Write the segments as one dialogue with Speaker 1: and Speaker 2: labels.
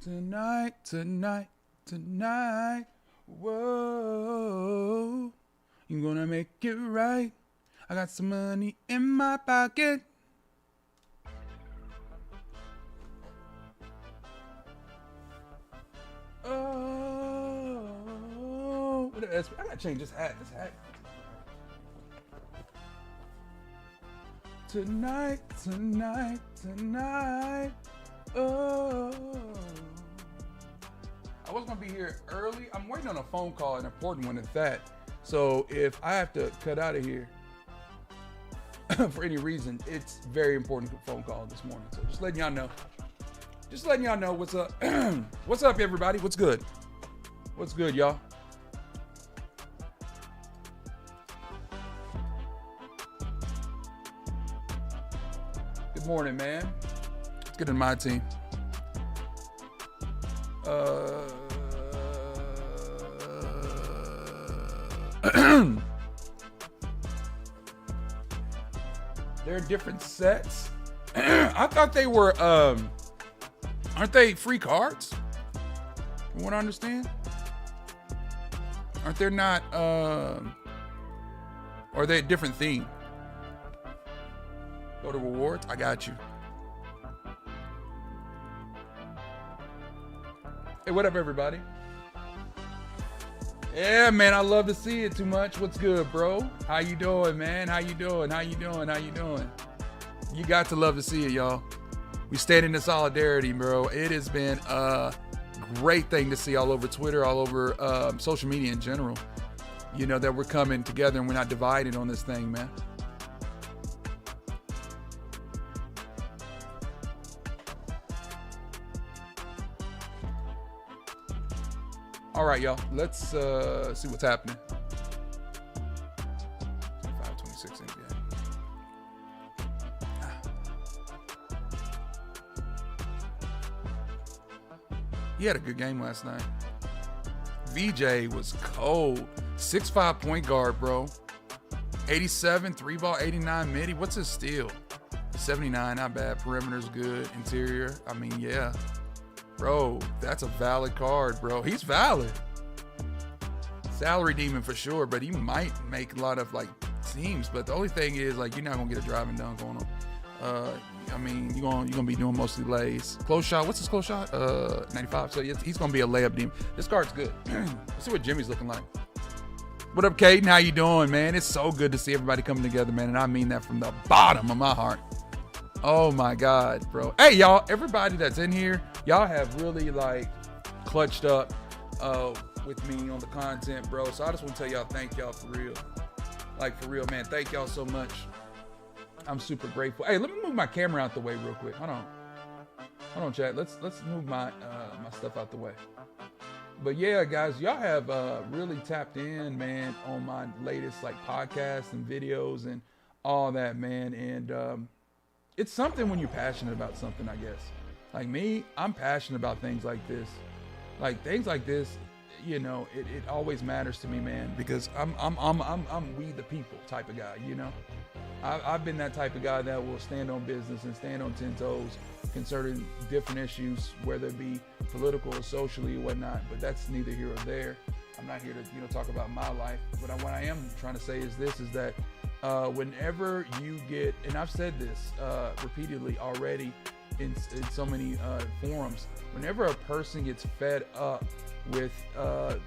Speaker 1: Tonight, tonight, tonight. Whoa. You gonna make it right. I got some money in my pocket. Oh. I gotta change this hat. Tonight, tonight, tonight. Oh. I was gonna be here early. I'm waiting on a phone call, an important one at that. So if I have to cut out of here for any reason, it's very important phone call this morning. So just letting y'all know. Just letting y'all know what's up. What's up, everybody? What's good? What's good, y'all? Good morning, man. Let's get in my team. They're different sets. I thought they were, aren't they free cards? From what I understand? Aren't they not, or are they a different theme? Go to rewards? I got you. Hey, what up, everybody? Yeah, man, I love to see it too much. What's good, bro? How you doing, man? How you doing? You got to love to see it, y'all. We stand in solidarity, bro. It has been a great thing to see all over Twitter, all over social media in general. You know, that we're coming together and we're not divided on this thing, man. All right, y'all. Let's see what's happening. 25-26 NBA. He had a good game last night. VJ was cold. 6'5" point guard, bro. 87, 3-ball, 89 midi. What's his steal? 79, not bad. Perimeter's good. Interior, I mean, yeah. Bro, that's a valid card, bro. He's valid. Salary demon for sure, but he might make a lot of like teams. But the only thing is, like, you're not gonna get a driving dunk on him. I mean, you're gonna be doing mostly lays. Close shot. What's his close shot? 95. So he's gonna be a layup demon. This card's good. Let's see what Jimmy's looking like. What up, Caden? How you doing, man? It's so good to see everybody coming together, man. And I mean that from the bottom of my heart. Oh my God, bro. Hey, y'all, everybody that's in here, y'all have really like clutched up with me on the content, bro. So I just want to tell y'all, thank y'all for real. Like, for real, man. Thank y'all so much. I'm super grateful. Hey, let me move my camera out the way real quick. Hold on, chat. Let's move my my stuff out the way. But yeah, guys, y'all have really tapped in, man, on my latest like podcasts and videos and all that, man. And it's something when you're passionate about something, I guess. Like me, I'm passionate about things like this. Like things like this, you know, it always matters to me, man, because I'm we the people type of guy, you know. I've been that type of guy that will stand on business and stand on 10 toes concerning different issues, whether it be political or socially or whatnot. But that's neither here or there. I'm not here to, you know, talk about my life. But what I am trying to say is this: is that whenever you get, and I've said this repeatedly already in so many forums, whenever a person gets fed up with a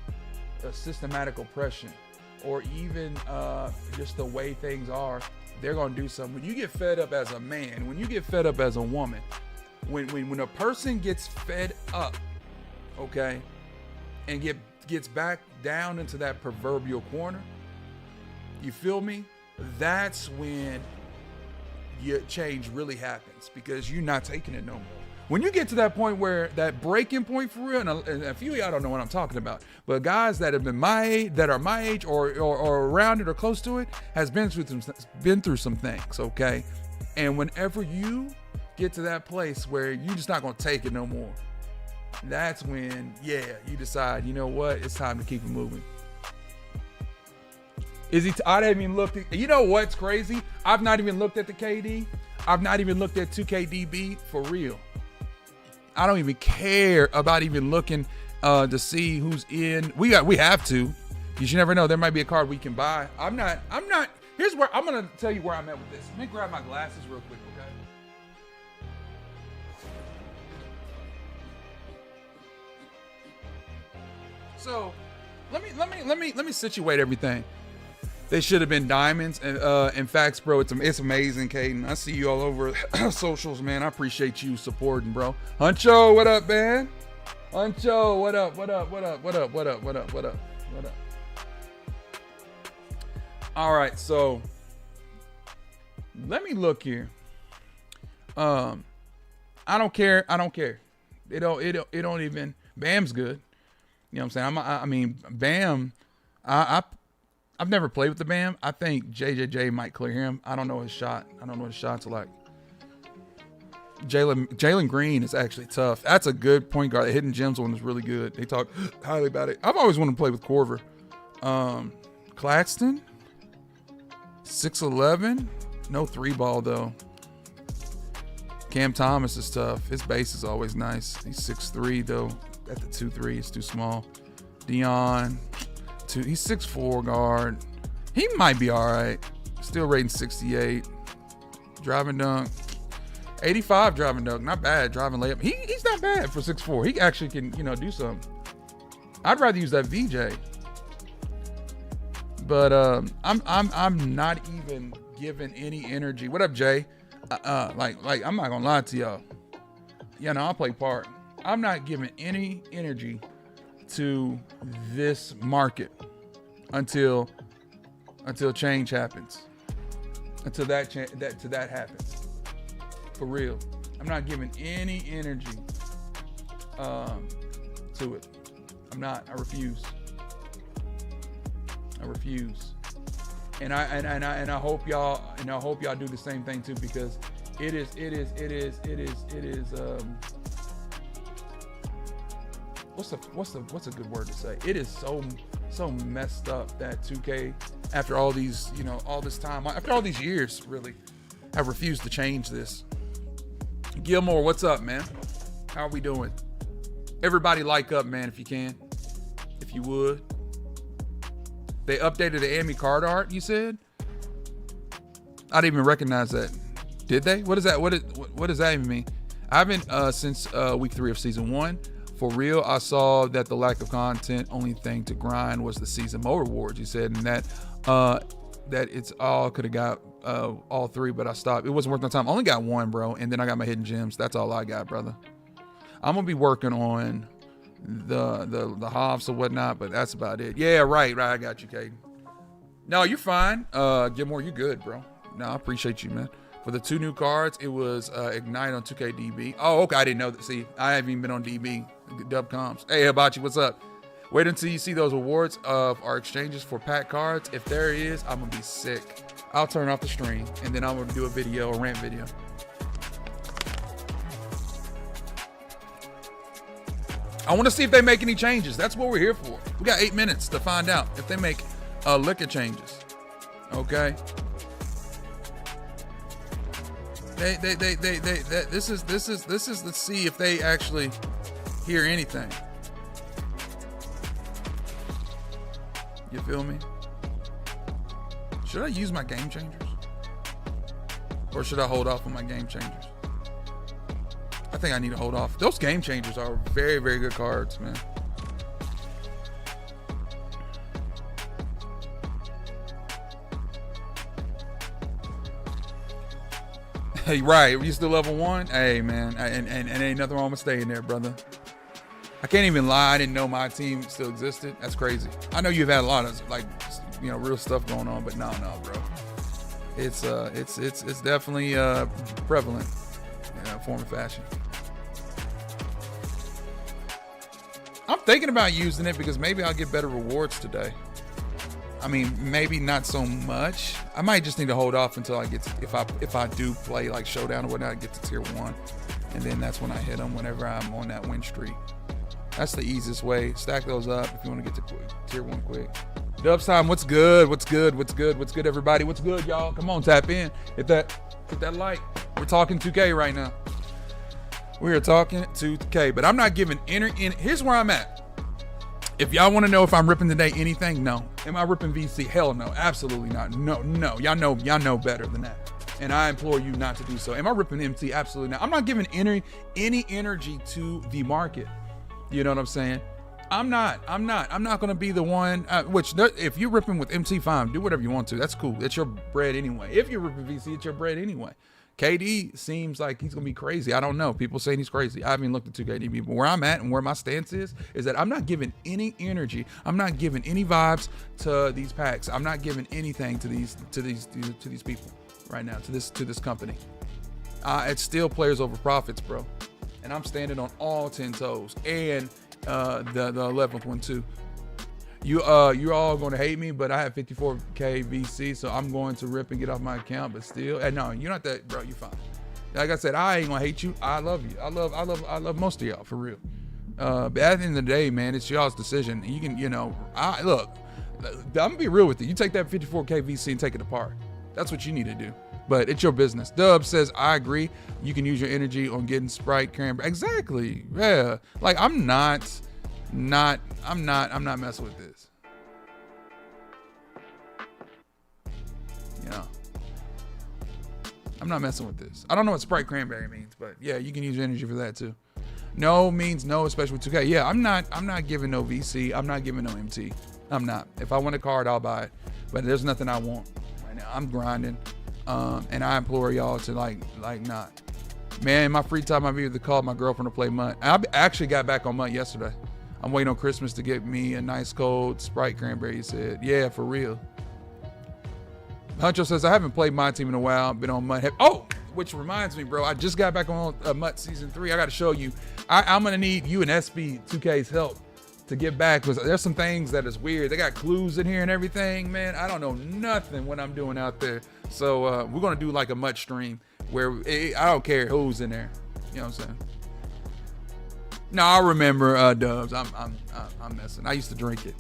Speaker 1: systematic oppression, or even just the way things are, they're gonna do something. When you get fed up as a man, when you get fed up as a woman, when a person gets fed up, okay, and gets back down into that proverbial corner, you feel me? That's when your change really happens, because you're not taking it no more. When you get to that point where that breaking point for real, and a few of y'all don't know what I'm talking about, but guys that have been my age, that are my age or around it or close to it, has been through some things, okay? And whenever you get to that place where you're just not gonna take it no more, that's when, yeah, you decide, you know what, it's time to keep it moving. I haven't even looked at, you know what's crazy? I've not even looked at the KD. I've not even looked at 2KDB for real. I don't even care about even looking to see who's in. We have to. You should never know. There might be a card we can buy. I'm not. Here's where I'm gonna tell you where I'm at with this. Let me grab my glasses real quick, okay? So let me situate everything. They should have been diamonds. And in fact, bro, it's amazing, Caden. I see you all over socials, man. I appreciate you supporting, bro. Huncho, what up, man? Huncho, what up? What up? What up? What up? What up? What up? What up? What up? All right, so let me look here. I don't care. It don't even. Bam's good. You know what I'm saying? I mean, Bam. I've never played with the Bam. I think JJJ might clear him. I don't know his shot. I don't know what his shots are like. Jalen Green is actually tough. That's a good point guard. The Hidden Gems one is really good. They talk highly about it. I've always wanted to play with Corver. Claxton, 6'11", no 3-ball though. Cam Thomas is tough. His base is always nice. He's 6'3" though. At the 2-3, it's too small. Dion, he's 6'4" guard. He might be all right. Still rating 68. Driving dunk. 85 driving dunk. Not bad. Driving layup. He's not bad for 6'4". He actually can, do something. I'd rather use that VJ. But I'm not even giving any energy. What up, Jay? Like I'm not gonna lie to y'all. I'll play part. I'm not giving any energy to this market until change happens. Until that happens. For real. I'm not giving any energy to it. I'm not. I refuse. And I hope y'all do the same thing too, because it is what's a good word to say? It is so messed up that 2K, after all these, all this time, after all these years, really, have refused to change this. Gilmore, what's up, man? How are we doing? Everybody like up, man, if you can. If you would. They updated the Amy card art, you said? I didn't even recognize that. Did they? What is that? What does that even mean? I haven't since week 3 of season 1. For real, I saw that the lack of content, only thing to grind was the season mode rewards, you said, and that it's all could have got all 3, but I stopped. It wasn't worth my time. I only got 1, bro, and then I got my hidden gems. That's all I got, brother. I'm gonna be working on the Hobbs or whatnot, but that's about it. Yeah, right. I got you, Caden. No, you're fine. Gilmore, you good, bro. No, I appreciate you, man. For the 2 new cards, it was Ignite on 2KDB. Oh, okay, I didn't know that. See, I haven't even been on DB. Dub comms. Hey, Hibachi, what's up? Wait until you see those rewards of our exchanges for pack cards. If there is, I'm gonna be sick. I'll turn off the stream, and then I'm gonna do a rant video. I want to see if they make any changes. That's what we're here for. We got 8 minutes to find out if they make liquor changes. Okay. This is let's see if they actually hear anything. You feel me? Should I use my game changers? Or should I hold off on my game changers? I think I need to hold off. Those game changers are very, very good cards, man. Hey, right. You still level 1? Hey, man. And ain't nothing wrong with staying there, brother. I can't even lie. I didn't know my team still existed. That's crazy. I know you've had a lot of real stuff going on, but no, bro. It's definitely prevalent in a form of fashion. I'm thinking about using it because maybe I'll get better rewards today. I mean, maybe not so much. I might just need to hold off until I get to, if I do play like Showdown or whatnot, I get to tier 1. And then that's when I hit them whenever I'm on that win streak. That's the easiest way. Stack those up if you want to get to tier 1 quick. Dubs time, what's good? What's good, everybody? What's good, y'all? Come on, tap in. Hit that like. We're talking 2K right now. We are talking to K, but I'm not giving here's where I'm at. If y'all want to know if I'm ripping today anything, no. Am I ripping VC? Hell no, absolutely not. No. Y'all know better than that. And I implore you not to do so. Am I ripping MT? Absolutely not. I'm not giving any energy to the market. You know what I'm saying? I'm not going to be the one, if you're ripping with MT, fine, do whatever you want to. That's cool. It's your bread anyway. If you're ripping VC, it's your bread anyway. KD seems like he's going to be crazy. I don't know. People saying he's crazy. I haven't looked at 2KD, but where I'm at and where my stance is that I'm not giving any energy. I'm not giving any vibes to these packs. I'm not giving anything to these people right now, to this company. It's still players over profits, bro. And I'm standing on all 10 toes. And the 11th one too. You're all going to hate me, but I have 54K VC, so I'm going to rip and get off my account. But still, and no, you're not that, bro. You're fine. Like I said, I ain't gonna hate you. I love you. I love most of y'all for real. But at the end of the day, man, it's y'all's decision. You can, look. I'm gonna be real with you. You take that 54K VC and take it apart. That's what you need to do. But it's your business. Dub says, I agree. You can use your energy on getting Sprite, cranberry. Exactly. Yeah. Like I'm not messing with this. I'm not messing with this. I don't know what Sprite cranberry means, but yeah, you can use your energy for that too. No means no, especially with 2K. Yeah, I'm not giving no VC. I'm not giving no MT. I'm not. If I want a card, I'll buy it. But there's nothing I want right now. I'm grinding. And I implore y'all to like not. Man, in my free time, I've either called my girlfriend to play Mutt. I actually got back on Mutt yesterday. I'm waiting on Christmas to get me a nice cold Sprite cranberry, he said. Yeah, for real. Huncho says, I haven't played my team in a while. Been on Mutt. Oh, which reminds me, bro. I just got back on Mutt Season 3. I got to show you. I'm going to need you and SB2K's help to get back, because there's some things that is weird. They got clues in here and everything, man. I don't know nothing what I'm doing out there. So we're going to do like a Mutt stream where I don't care who's in there. You know what I'm saying? No, I remember Dubs. I'm messing. I used to drink it.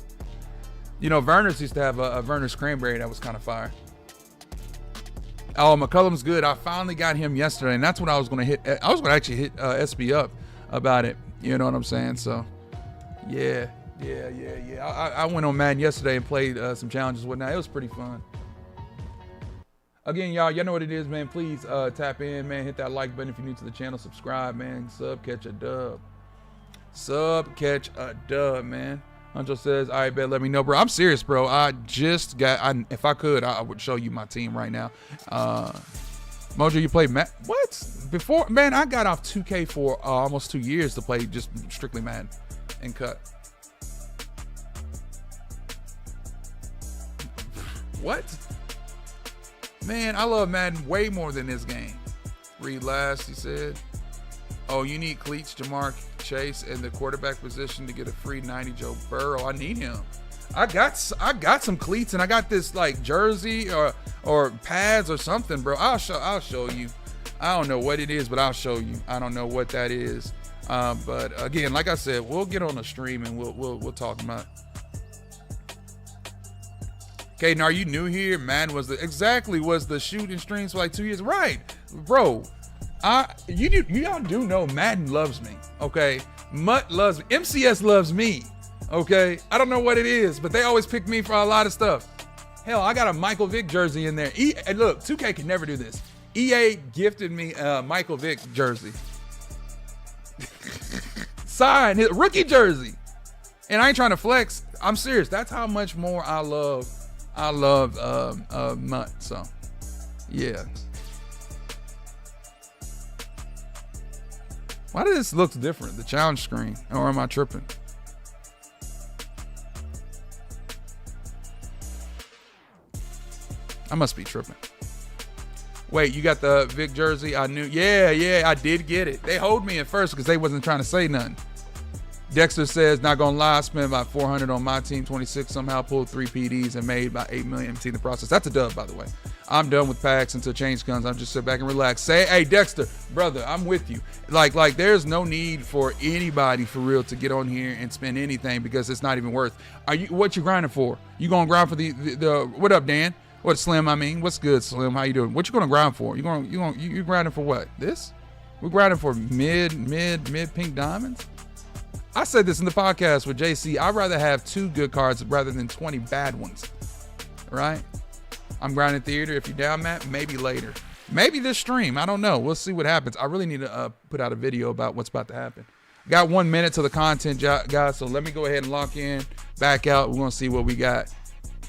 Speaker 1: You know, Verner's used to have a Verner's cranberry that was kind of fire. Oh, McCullum's good. I finally got him yesterday, and that's what I was going to hit. I was going to actually hit SB up about it. You know what I'm saying? So, yeah. I went on Madden yesterday and played some challenges and whatnot. It was pretty fun. Again, y'all know what it is, man. Please tap in, man. Hit that like button if you're new to the channel. Subscribe, man. Sub, catch a dub. Man. Huncho says, all right, bet, let me know, bro. I'm serious, bro. I just got, if I could, I would show you my team right now. Mojo, you play Madden? What? Before, man, I got off 2K for almost 2 years to play just strictly Madden and cut. What? Man, I love Madden way more than this game. Read last, he said. Oh, you need cleats, Jamar Chase, in the quarterback position to get a free 90 Joe Burrow. I need him. I got some cleats, and I got this like jersey or pads or something, bro. I'll show you. I don't know what it is, but I'll show you. I don't know what that is. But again, like I said, we'll get on a stream and we'll talk about it. Okay, now are you new here? Man, was the shooting streams for like 2 years, right, bro? Y'all do know Madden loves me, okay? Mutt loves me. MCS loves me, okay? I don't know what it is, but they always pick me for a lot of stuff. Hell, I got a Michael Vick jersey in there. And look, 2K can never do this. EA gifted me a Michael Vick jersey. Signed, his rookie jersey. And I ain't trying to flex. I'm serious. That's how much more I love Mutt. So, yeah. Why does this look different? The challenge screen, or am I tripping? I must be tripping. Wait, you got the Vic jersey? I knew. Yeah, I did get it. They hold me at first because they wasn't trying to say nothing. Dexter says, not gonna lie, I spent about 400 on my team, 26 somehow, pulled 3 PDs and made about 8 million MT in the process. That's a dub, by the way. I'm done with packs until change comes. I'm just sit back and relax. Hey, Dexter, brother, I'm with you. Like there's no need for anybody for real to get on here and spend anything because it's not even worth. What you grinding for? You gonna grind for the what up, Dan? What, Slim? I mean, what's good, Slim? How you doing? What you gonna grind for? You grinding for what? This? We're grinding for mid pink diamonds. I said this in the podcast with JC. I'd rather have 2 good cards rather than 20 bad ones. Right? I'm grinding theater. If you're down, Matt, maybe later. Maybe this stream. I don't know. We'll see what happens. I really need to put out a video about what's about to happen. Got 1 minute to the content, guys. So let me go ahead and lock in, back out. We're gonna see what we got.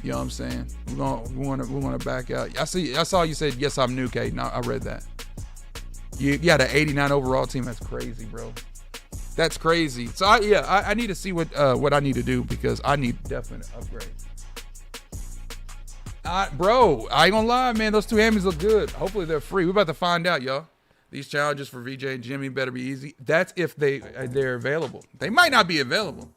Speaker 1: You know what I'm saying? We want to back out. I saw you said yes, I'm new, Kate. No, I read that. You got an 89 overall team. That's crazy, bro. That's crazy. So I need to see what I need to do because I need definite upgrade. Bro, I ain't gonna lie, man. Those 2 hammies look good. Hopefully they're free. We're about to find out, y'all. These challenges for VJ and Jimmy better be easy. That's if they're available. They might not be available.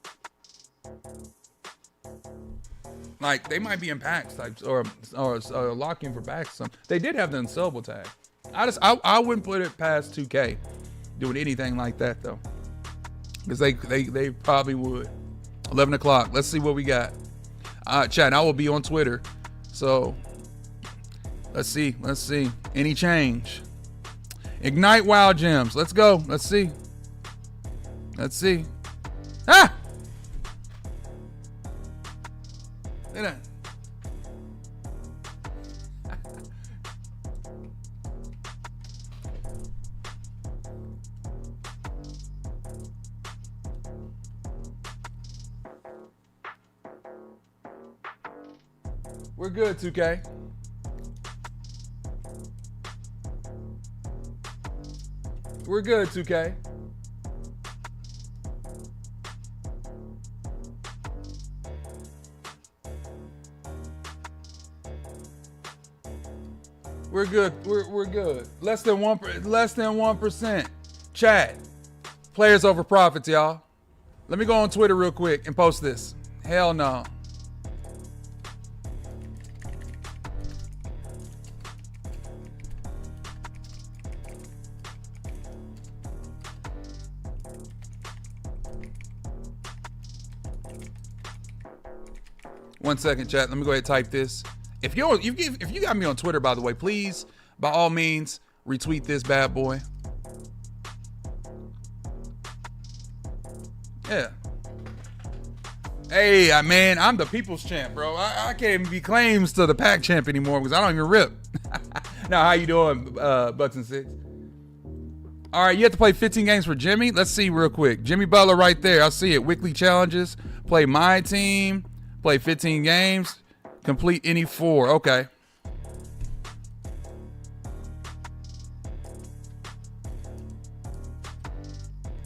Speaker 1: Like they might be in packs types or lock in for packs. They did have the unsellable tag. I wouldn't put it past 2K doing anything like that though. Because they probably would. 11 o'clock. Let's see what we got. Chat, I will be on Twitter. So let's see. Any change? Ignite Wild Gems. Let's go. Let's see. Ah! Look at that. We're good, 2K. We're good, 2K. We're good. We're good. Less than 1%. Chat. Players over profits, y'all. Let me go on Twitter real quick and post this. Hell no. One second, chat. Let me go ahead and type this. If you got me on Twitter, by the way, please, by all means, retweet this bad boy. Yeah. Hey, man, I'm the people's champ, bro. I can't even be claims to the pack champ anymore because I don't even rip. Now, how you doing, Butts and Six? All right, you have to play 15 games for Jimmy. Let's see real quick. Jimmy Butler right there. I see it. Weekly challenges. Play my team. Play 15 games. Complete any 4. Okay.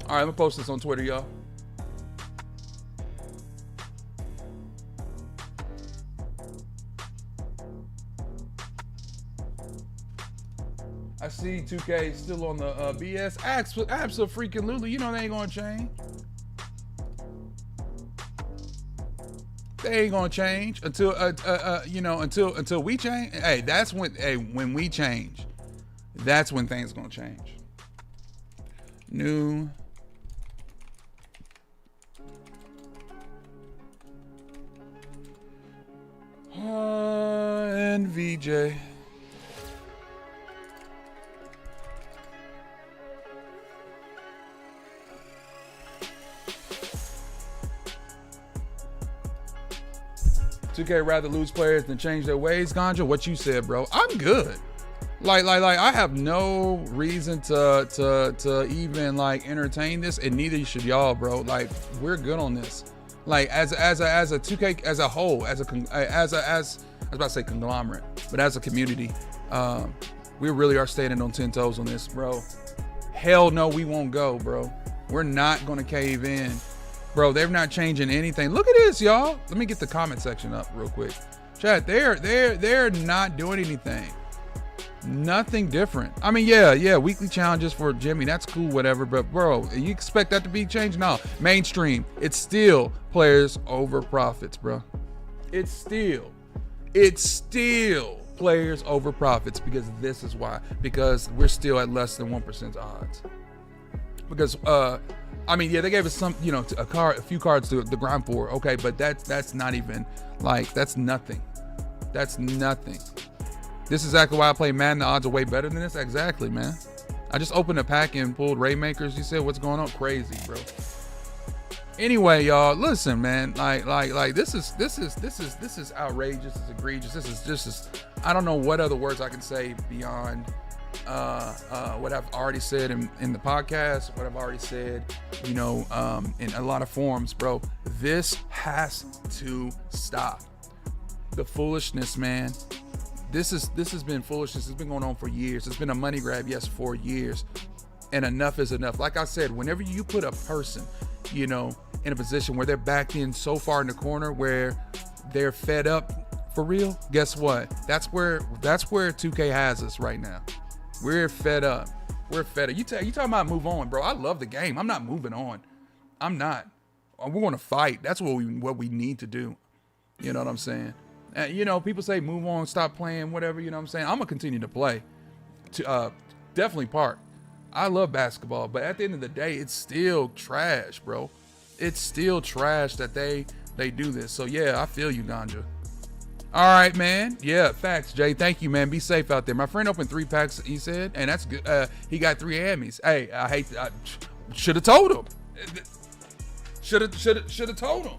Speaker 1: All right, I'm going to post this on Twitter, y'all. I see 2K still on the BS. Absolutely. You know they ain't going to change. They ain't gonna change until until we change. Hey, that's when we change, that's when things gonna change. New and VJ. $2K rather lose players than change their ways. Ganja, what you said, bro. I'm good. Like I have no reason to even like entertain this, and neither should y'all, bro. Like we're good on this. Like as a 2K as a whole, as I was about to say conglomerate, but as a community, we really are standing on 10 toes on this, bro. Hell no, we won't go, bro. We're not gonna cave in. Bro, they're not changing anything. Look at this, y'all. Let me get the comment section up real quick. Chat, they're not doing anything. Nothing different. I mean, yeah, weekly challenges for Jimmy. That's cool, whatever. But bro, you expect that to be changed? No. Mainstream. It's still players over profits, bro. It's still players over profits because this is why. Because we're still at less than 1% odds. Because I mean, yeah, they gave us some, a few cards to the grind for. Okay, but that's not even like that's nothing. That's nothing. This is exactly why I play Madden. The odds are way better than this. Exactly, man. I just opened a pack and pulled Raymakers. You said, what's going on? Crazy, bro. Anyway, y'all, listen, man. Like this is outrageous. It's egregious. This is just I don't know what other words I can say beyond what I've already said in the podcast, what I've already said, in a lot of forums, bro. This has to stop. The foolishness, man. This has been foolishness. It's been going on for years. It's been a money grab, yes, for years. And enough is enough. Like I said, whenever you put a person, in a position where they're backed in so far in the corner where they're fed up for real, guess what? That's where 2K has us right now. We're fed up. We're fed up. You talking about move on, bro. I love the game. I'm not moving on. I'm not. We're going to fight. That's what we need to do. You know what I'm saying? People say move on, stop playing, whatever. You know what I'm saying? I'm gonna continue to play. Definitely park. I love basketball, but at the end of the day, it's still trash, bro. It's still trash that they do this. So yeah, I feel you, Ganja. All right, man. Yeah, facts, Jay. Thank you, man. Be safe out there. My friend opened 3 packs, he said, and that's good. He got 3 Emmys. Hey, I should have told him. Should have told him.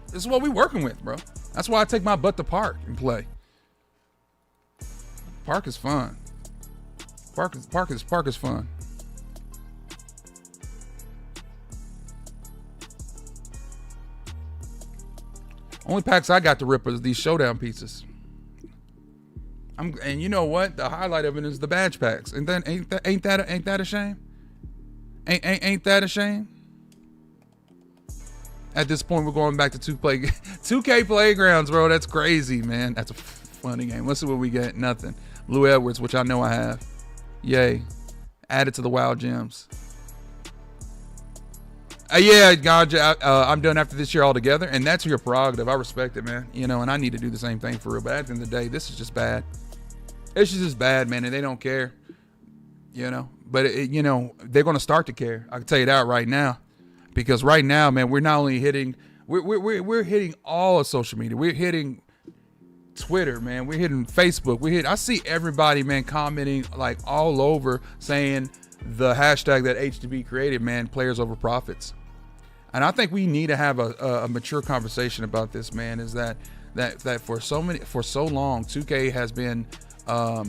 Speaker 1: This is what we working with, bro. That's why I take my butt to park and play. Park is fun. Park is fun. Only packs I got to rip is these showdown pieces. And you know what? The highlight of it is the badge packs. And then ain't that a shame? Ain't that a shame? At this point, we're going back to 2K Playgrounds, bro. That's crazy, man. That's a funny game. Let's see what we get. Nothing. Lou Edwards, which I know I have. Yay. Added to the Wild Gems. Yeah, Ganja, I'm done after this year altogether, and that's your prerogative. I respect it, man. And I need to do the same thing for real. But at the end of the day, this is just bad. It's just bad, man, and they don't care. But they're going to start to care. I can tell you that right now. Because right now, man, we're not only hitting, we're hitting all of social media. We're hitting Twitter, man. We're hitting Facebook. I see everybody, man, commenting like all over, saying the hashtag that HDB created, man, players over profits. And I think we need to have a mature conversation about this, man. Is that for so long, 2K has been a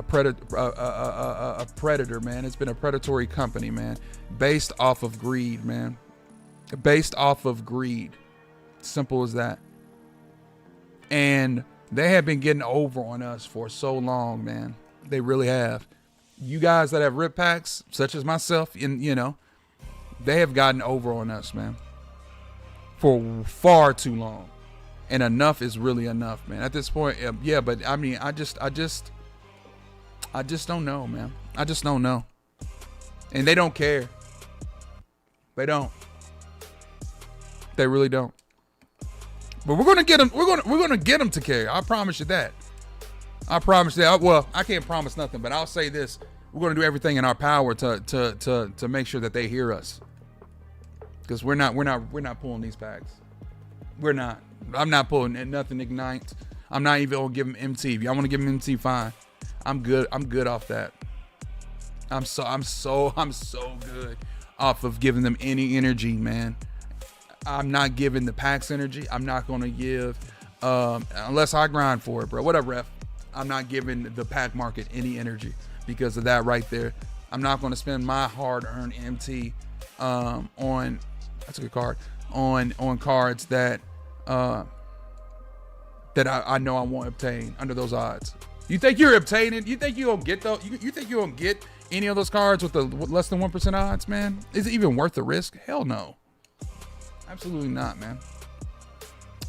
Speaker 1: predator, man. It's been a predatory company, man, based off of greed, man. Based off of greed. Simple as that. And they have been getting over on us for so long, man. They really have. You guys that have rip packs, such as myself, they have gotten over on us, man, for far too long. And enough is really enough, man. At this point, yeah, but I mean, I just don't know, man. I just don't know. And they don't care. They don't. They really don't. But we're gonna get them. We're gonna get them to care. I promise you that. I promise that. Well, I can't promise nothing, but I'll say this: we're gonna do everything in our power to make sure that they hear us. Because we're not pulling these packs. We're not. I'm not pulling nothing Ignite. I'm not even gonna give them MT. If y'all want to give them MT, fine. I'm good. I'm good off that. I'm so good off of giving them any energy, man. I'm not giving the packs energy. I'm not going to give, unless I grind for it, bro. Whatever, ref. I'm not giving the pack market any energy because of that right there. I'm not going to spend my hard-earned MT on, that's a good card, on cards that I know I won't obtain under those odds. You think you're obtaining? You think you're gonna get those? You think you're gonna get any of those cards with the less than 1% odds, man? Is it even worth the risk? Hell no. Absolutely not, man.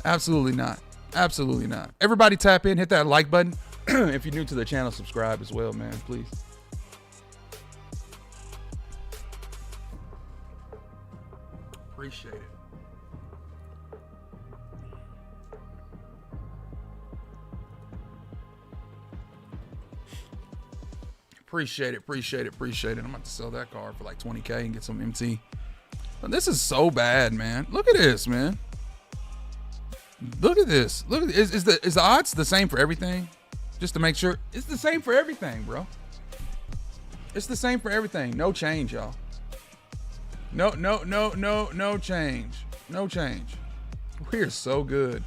Speaker 1: Absolutely not. Absolutely not. Everybody tap in, hit that like button. If you're new to the channel, subscribe as well, man, please. Appreciate it. Appreciate it. I'm about to sell that card for like 20K and get some MT. But this is so bad, man. Look at this, man. Look at this. Is the odds the same for everything? Just to make sure. It's the same for everything, bro. It's the same for everything. No change, y'all. No change. No change. We are so good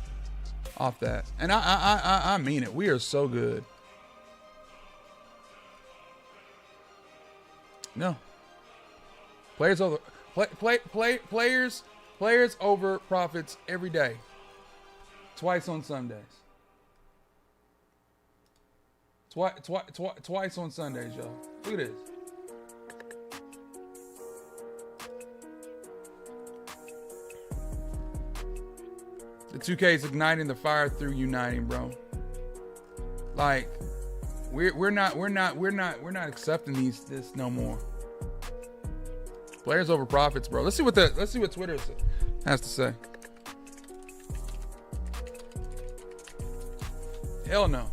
Speaker 1: off that. And I mean it. We are so good. No. Players over players over profits every day. Twice on Sundays. Twice on Sundays, y'all. Look at this. The 2K is igniting the fire through uniting, bro. Like, we're not accepting this no more. Players over profits, bro. Let's see what Twitter has to say. Hell no.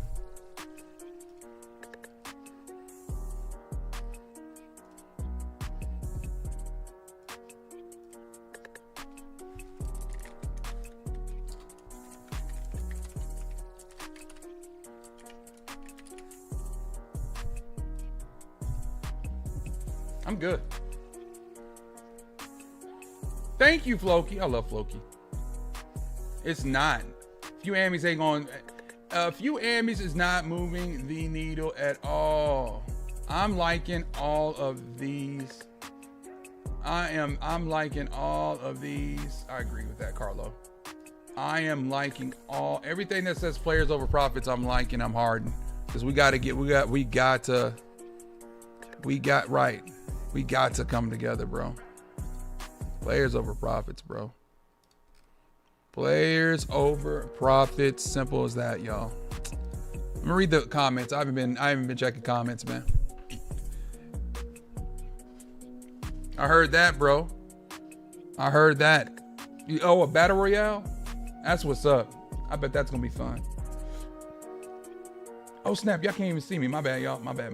Speaker 1: I'm good. Thank you, Floki. I love Floki. It's not. Few Ammies ain't going. Few Ammies is not moving the needle at all. I'm liking all of these. I'm liking all of these. I agree with that, Carlo. I am liking everything that says players over profits. I'm liking. I'm hardened because we got to come together, bro. Players over profits, bro. Players over profits. Simple as that, y'all. I'm gonna read the comments. I haven't been checking comments, man. I heard that, bro. I heard that. A battle royale? That's what's up. I bet that's gonna be fun. Oh snap! Y'all can't even see me. My bad, y'all. My bad.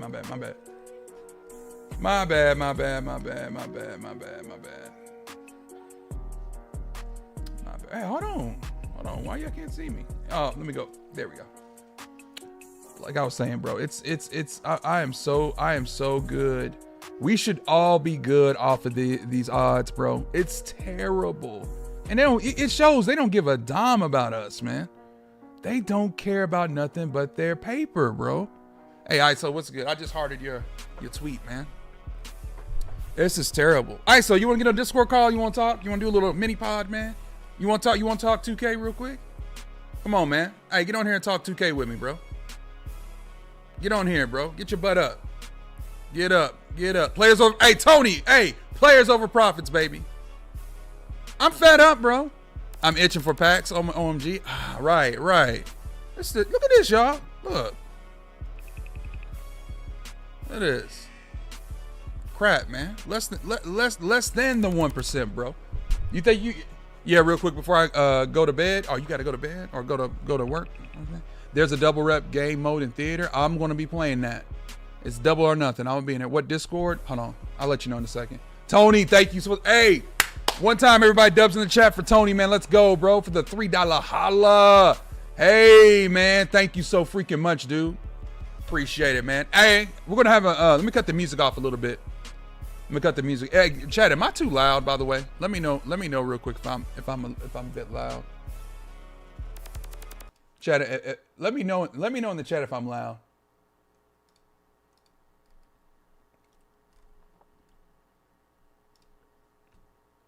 Speaker 1: Hey, hold on. Why y'all can't see me? Oh, let me go. There we go. Like I was saying, bro, I am so good. We should all be good off of these odds, bro. It's terrible. And it shows they don't give a dime about us, man. They don't care about nothing but their paper, bro. Hey, all right, so what's good? I just hearted your tweet, man. This is terrible. All right, so you want to get on a Discord call? You want to talk? You want to do a little mini pod, man? You want to talk? You want to talk 2K real quick? Come on, man. Hey, get on here and talk 2K with me, bro. Get on here, bro. Get your butt up. Get up. Players over. Hey, Tony. Hey, players over profits, baby. I'm fed up, bro. I'm itching for packs on my OMG. Right. Look at this, y'all. Look. It is. Crap, man. Less than the 1%, bro. You think you? Yeah, real quick before I go to bed. Oh, you gotta go to bed or go to work. Okay. There's a double rep game mode in theater. I'm gonna be playing that. It's double or nothing. I'm gonna be in there. What Discord? Hold on. I'll let you know in a second. Tony, thank you so. Hey, one time everybody dubs in the chat for Tony, man. Let's go, bro, for the $3 holla. Hey, man, thank you so freaking much, dude. Appreciate it, man. Hey, we're gonna have a. Let me cut the music off a little bit. Let me cut the music. Hey, chat, am I too loud, by the way? Let me know real quick if I'm a bit loud. Chat, let me know in the chat if I'm loud.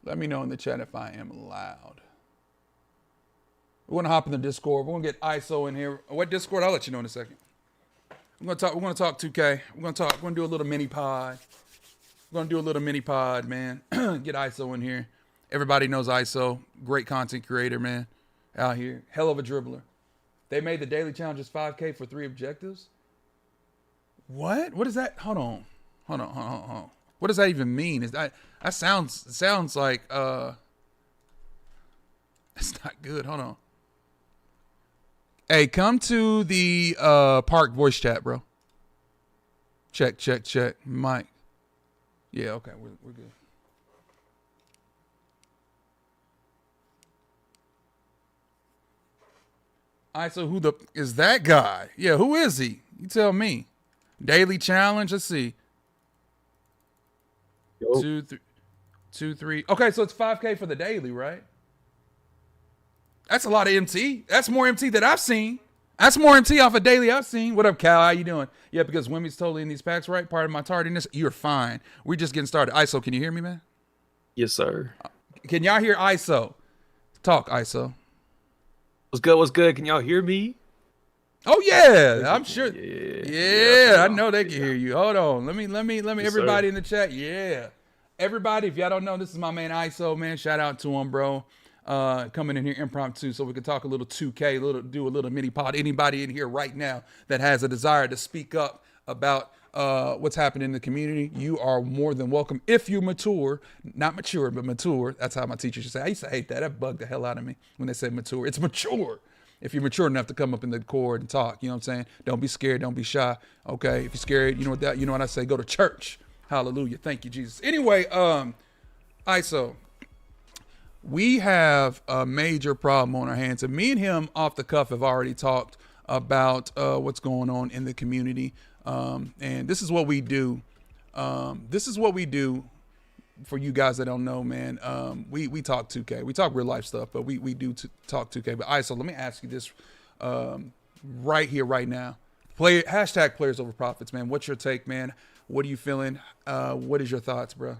Speaker 1: Let me know in the chat if I am loud. We're gonna hop in the Discord. We're gonna get ISO in here. What Discord? I'll let you know in a second. We're gonna talk 2K. We're gonna do a little mini pod. We're gonna do a little mini pod, man. Get ISO in here. Everybody knows ISO. Great content creator, man. Out here. Hell of a dribbler. They made the daily challenges 5K for 3 objectives. What? What is that? Hold on. What does that even mean? Is that sounds like it's not good. Hold on. Hey, come to the park voice chat, bro. Check. Mike. Yeah, okay, we're good. All right, so who is that guy? Yeah, who is he? You tell me. Daily challenge. Let's see.
Speaker 2: Yo,
Speaker 1: 2, 3. Okay, so it's 5K for the daily, right? That's a lot of MT. That's more MT than I've seen. That's more MT off a daily I've seen. What up, Cal? How you doing? Yeah, because women's totally in these packs, right? Part of my tardiness. You're fine. We're just getting started. ISO, can you hear me, man?
Speaker 2: yes, sir.
Speaker 1: Can y'all hear ISO? Talk, ISO.
Speaker 2: What's good? What's good? Can y'all hear me?
Speaker 1: Oh yeah, I'm sure.
Speaker 2: Yeah,
Speaker 1: Yeah, I know they can hear you. Hold on. Let me.
Speaker 2: Yes,
Speaker 1: Everybody
Speaker 2: sir.
Speaker 1: in the chat. Yeah, everybody. If y'all don't know, this is my man ISO, man. Shout out to him, bro. Coming in here impromptu so we can talk a little 2K, do a little mini pod. Anybody in here right now that has a desire to speak up about what's happening in the community, you are more than welcome. If you mature, not mature, but mature. That's how my teacher should say. I used to hate that. That bugged the hell out of me when they said mature. It's mature. If you're mature enough to come up in the court and talk, you know what I'm saying? Don't be scared. Don't be shy. Okay. If you're scared, you know what I say? Go to church. Hallelujah. Thank you, Jesus. Anyway, ISO, we have a major problem on our hands. And me and him off the cuff have already talked about what's going on in the community. And this is what we do. This is what we do for you guys that don't know, man. We talk 2K. We talk real life stuff, but we do talk 2K. But ISO, let me ask you this right here, right now. Hashtag players over profits, man. What's your take, man? What are you feeling? What is your thoughts, bro?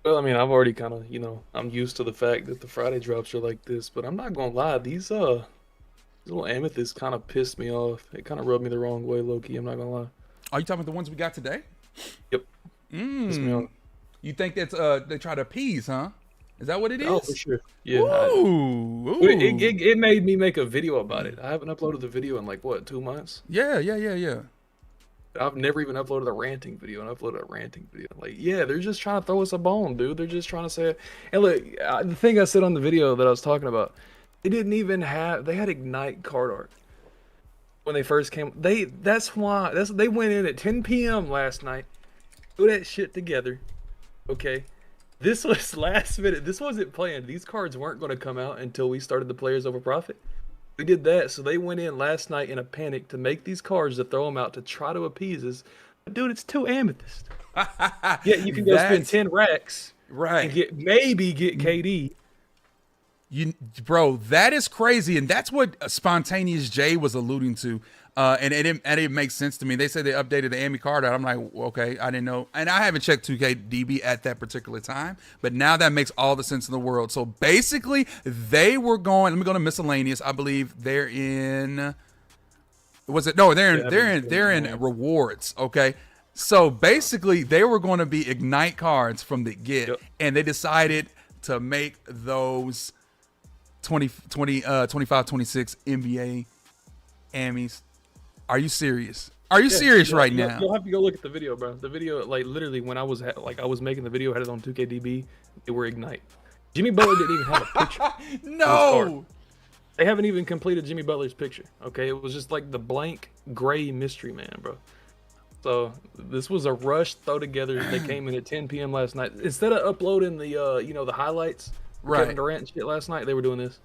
Speaker 2: Well, I mean, I've already kind of, I'm used to the fact that the Friday drops are like this, but I'm not gonna lie, these little amethysts kind of pissed me off. It kind of rubbed me the wrong way, low key. I'm not gonna lie.
Speaker 1: Are you talking about the ones we got today?
Speaker 2: Yep. Pissed me off.
Speaker 1: You think that's they try to appease, huh? Is that what it is?
Speaker 2: Oh, for sure. Yeah.
Speaker 1: Ooh.
Speaker 2: It made me make a video about it. I haven't uploaded the video in like what, 2 months?
Speaker 1: Yeah.
Speaker 2: I've never even uploaded a ranting video, and I uploaded a ranting video. Like, yeah, they're just trying to throw us a bone, dude. They're just trying to say, and look, the thing I said on the video that I was talking about, they didn't even they had Ignite card art when they first came. They went in at 10 p.m. last night, put that shit together. Okay, this was last minute. This wasn't planned. These cards weren't going to come out until we started the Players Over Profit. We did that, so they went in last night in a panic to make these cards to throw them out to try to appease us. But dude, it's 2 amethyst. Yeah, you can go spend 10 racks,
Speaker 1: right,
Speaker 2: and maybe get KD.
Speaker 1: Bro, that is crazy, and that's what Spontaneous J was alluding to. And it didn't make sense to me. They said they updated the Amy card out. I'm like, okay, I didn't know. And I haven't checked 2KDB at that particular time. But now that makes all the sense in the world. So basically, they were going. Let me go to miscellaneous. I believe they're in. Was it? No, they're in rewards. Okay. So basically, they were going to be Ignite cards from the get, and they decided to make those 25, 26 NBA Amis. Are you serious? Are you serious right now?
Speaker 2: You'll have to go look at the video, bro. The video, like literally, when I was making the video, I had it on 2KDB. They were Ignite. Jimmy Butler didn't even have a picture.
Speaker 1: No,
Speaker 2: they haven't even completed Jimmy Butler's picture. Okay, it was just like the blank gray mystery man, bro. So this was a rush throw together. They came in at 10 p.m. last night. Instead of uploading the the highlights, Kevin Durant and shit last night, they were doing this.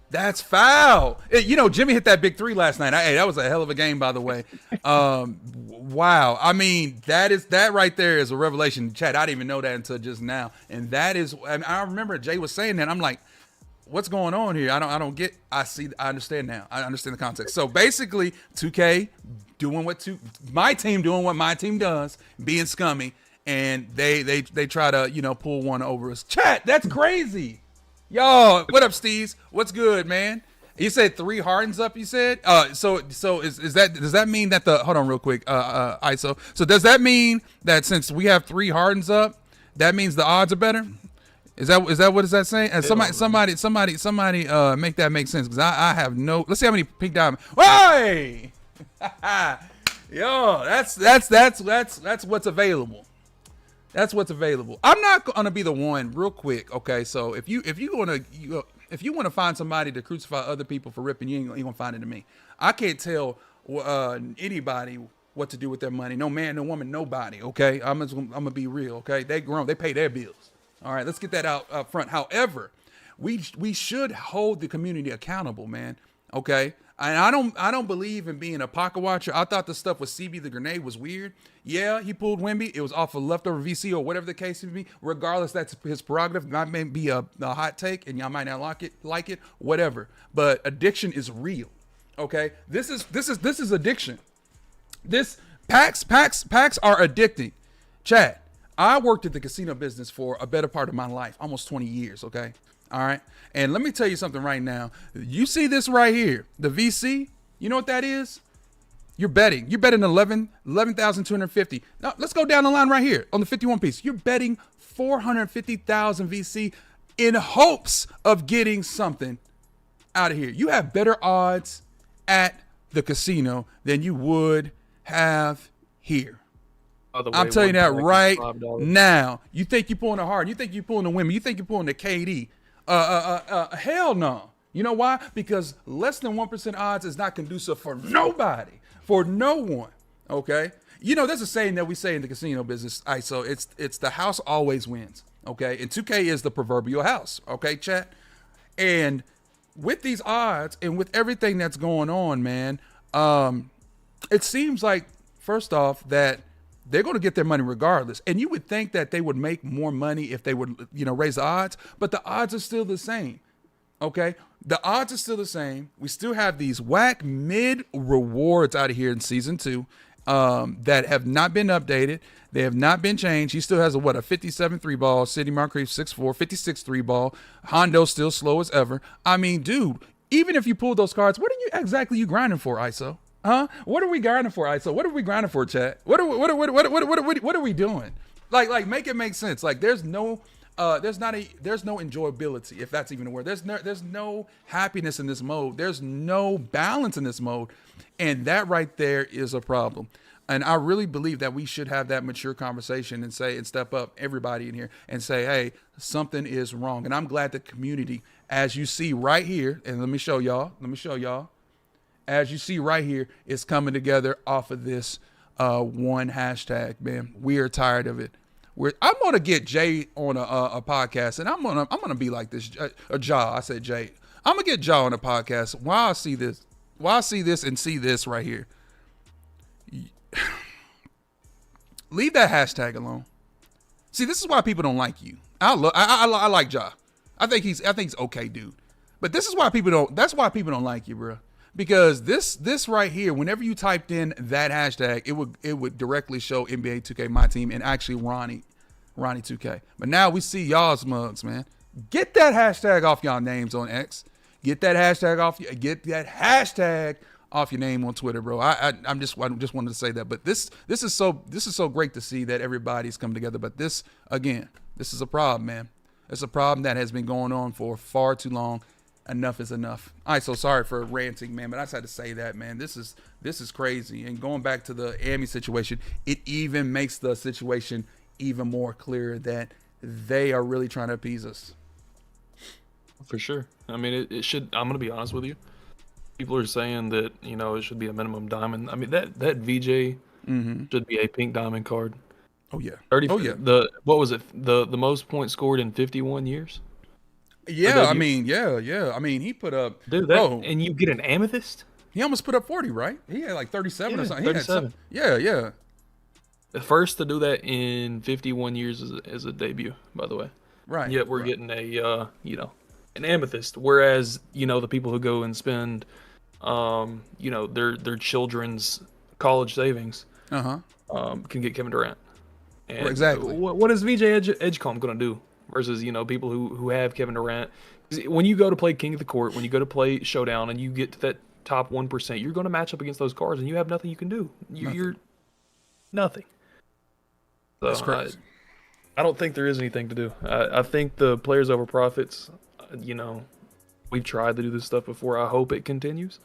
Speaker 1: That's foul. Jimmy hit that big 3 last night. Hey, that was a hell of a game, by the way. Wow. I mean, that right there is a revelation. Chad, I didn't even know that until just now. And that is, I remember Jay was saying that. I'm like, what's going on here? I understand now. I understand the context. So basically, 2K doing my team doing what my team does, being scummy, and they try to, pull one over us. Chat, that's crazy. Yo, what up, Steez? What's good, man? You said 3 hardens up, you said? So does that mean that hold on real quick, ISO. So does that mean that since we have 3 hardens up, that means the odds are better? Is that what is that saying? And somebody make that make sense, because I have no. Let's see how many pink diamond. Hey! Yo, that's what's available. That's what's available. I'm not gonna be the one, real quick. Okay, so if you want to find somebody to crucify other people for ripping, you ain't gonna find it in me. I can't tell anybody what to do with their money. No man, no woman, nobody. Okay, I'm gonna be real. Okay, they grown, they pay their bills. All right, let's get that out up front. However, we should hold the community accountable, man. Okay, And I don't believe in being a pocket watcher. I thought the stuff with CB the grenade was weird. Yeah, he pulled Wemby. It was off a leftover VC or whatever the case may be. Regardless, that's his prerogative. That may be a hot take, and y'all might not like it, whatever. But addiction is real. Okay, this is addiction. This packs are addicting. Chad, I worked at the casino business for a better part of my life, almost 20 years. Okay. All right. And let me tell you something right now. You see this right here, the VC, you know what that is? You're betting 11,250. Now let's go down the line right here on the 51 piece. You're betting 450,000 VC in hopes of getting something out of here. You have better odds at the casino than you would have here. I'm telling you that right now. You think you're pulling a Harden. You think you're pulling the women. You think you're pulling the KD. Hell no. You know why? Because less than 1% odds is not conducive for nobody, for no one. Okay. You know, there's a saying that we say in the casino business, ISO. It's the house always wins. Okay. And 2K is the proverbial house. Okay, chat. And with these odds and with everything that's going on, man, it seems like, first off, that they're going to get their money regardless. And you would think that they would make more money if they would, raise the odds, but the odds are still the same. Okay. The odds are still the same. We still have these whack mid rewards out of here in season 2 that have not been updated. They have not been changed. He still has a 57 3 ball. Sidney Moncrief 6'4", 56 3 ball. Hondo's still slow as ever. I mean, dude, even if you pull those cards, what are you exactly grinding for, ISO? Huh? What are we grinding for, ISO? What are we grinding for, chat? What are we doing? Like, make it make sense. Like, there's no enjoyability, if that's even a word. There's no happiness in this mode. There's no balance in this mode, and that right there is a problem. And I really believe that we should have that mature conversation and step up, everybody in here, and say, hey, something is wrong. And I'm glad the community, as you see right here, and let me show y'all. As you see right here, is coming together off of this one hashtag, man. We are tired of it. I'm gonna get Jay on a podcast, and I'm gonna be like this. Ja, I said Jay. I'm gonna get Ja on a podcast. While I see this and see this right here. Leave that hashtag alone. See, this is why people don't like you. I like Ja. I think he's okay, dude. But this is why people don't. That's why people don't like you, bro. Because this right here, whenever you typed in that hashtag, it would directly show NBA 2K My Team and actually Ronnie 2K. But now we see y'all's mugs, man. Get that hashtag off y'all names on X. Get that hashtag off your name on Twitter, bro. I just wanted to say that. But this is so great to see that everybody's come together. But this is a problem, man. It's a problem that has been going on for far too long. Enough is enough. All right, so sorry for ranting, man, but I just had to say that, man. This is crazy. And going back to the Amy situation, it even makes the situation even more clear that they are really trying to appease us.
Speaker 2: For sure. I mean, it should. I'm gonna be honest with you. People are saying that it should be a minimum diamond. I mean, that VJ should be a pink diamond card.
Speaker 1: Oh yeah.
Speaker 2: 30. Oh yeah. What was it? The most points scored in 51 years.
Speaker 1: Yeah, I mean, yeah. I mean, he put up,
Speaker 2: dude, and you get an amethyst.
Speaker 1: He almost put up 40, right? He had like 37 or something.
Speaker 2: 37.
Speaker 1: Yeah.
Speaker 2: The first to do that in 51 years as a debut, by the way.
Speaker 1: Right.
Speaker 2: And yet we're getting a an amethyst, whereas the people who go and spend their children's college savings can get Kevin Durant. And
Speaker 1: exactly.
Speaker 2: What is VJ Edgecombe going to do? Versus, people who have Kevin Durant. When you go to play King of the Court, when you go to play Showdown, and you get to that top 1%, you're going to match up against those cards, and you have nothing you can do. You're nothing. So,
Speaker 1: that's crazy.
Speaker 2: I don't think there is anything to do. I think the players over profits, we've tried to do this stuff before. I hope it continues.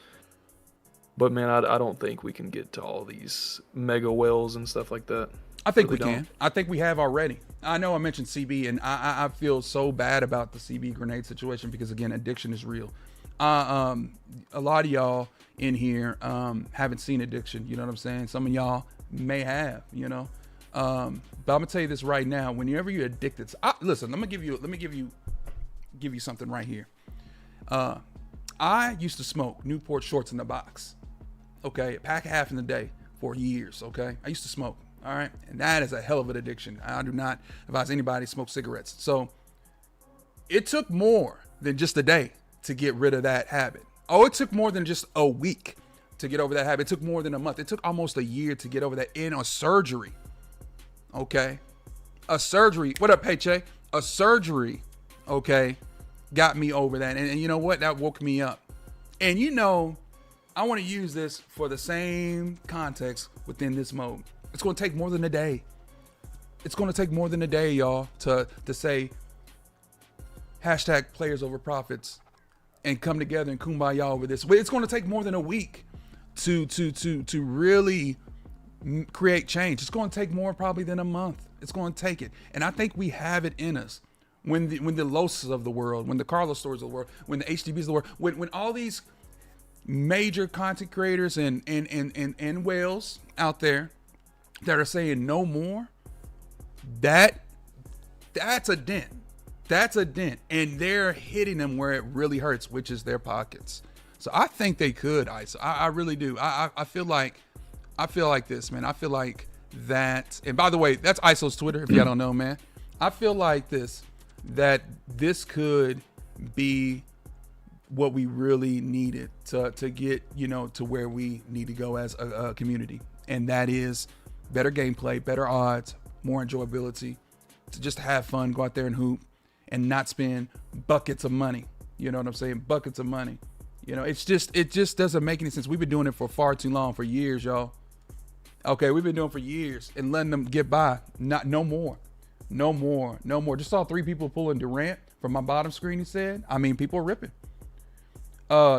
Speaker 2: But, man, I don't think we can get to all these mega wells and stuff like that.
Speaker 1: I think we can. I think we have already. I know I mentioned CB, and I feel so bad about the CB grenade situation because, again, addiction is real. A lot of y'all in here haven't seen addiction. You know what I'm saying? Some of y'all may have. But I'm gonna tell you this right now. Whenever you're addicted, listen. Let me give you something right here. I used to smoke Newport shorts in the box. Okay, a pack of half in the day for years. Okay, I used to smoke. All right, and that is a hell of an addiction. I do not advise anybody to smoke cigarettes. So it took more than just a day to get rid of that habit. Oh, it took more than just a week to get over that habit. It took more than a month. It took almost a year to get over that in a surgery. Okay, a surgery. What up, Payche? A surgery. Okay, got me over that. And you know what? That woke me up. And you know, I want to use this for the same context within this mode. It's going to take more than a day. It's going to take more than a day, y'all, to say hashtag players over profits and come together and kumbaya over this. It's going to take more than a week to really create change. It's going to take more probably than a month. It's going to take it. And I think we have it in us. When the Loses of the world, when the Carlos Stories of the world, when the HDBs of the world, when all these major content creators and whales out there that are saying no more, that's a dent. That's a dent. And they're hitting them where it really hurts, which is their pockets. So I think they could, ISO. I really do. I feel like this, man. I feel like that. And by the way, that's ISO's Twitter, if y'all don't know, man. I feel like that this could be what we really needed to get, you know, to where we need to go as a community. And that is better gameplay, better odds, more enjoyability, to just have fun, go out there and hoop and not spend buckets of money. You know what I'm saying? Buckets of money. You know, it just doesn't make any sense. We've been doing it for far too long, for years, y'all. Okay, we've been doing it for years and letting them get by. No more. Just saw 3 people pulling Durant from my bottom screen, he said. I mean, people are ripping.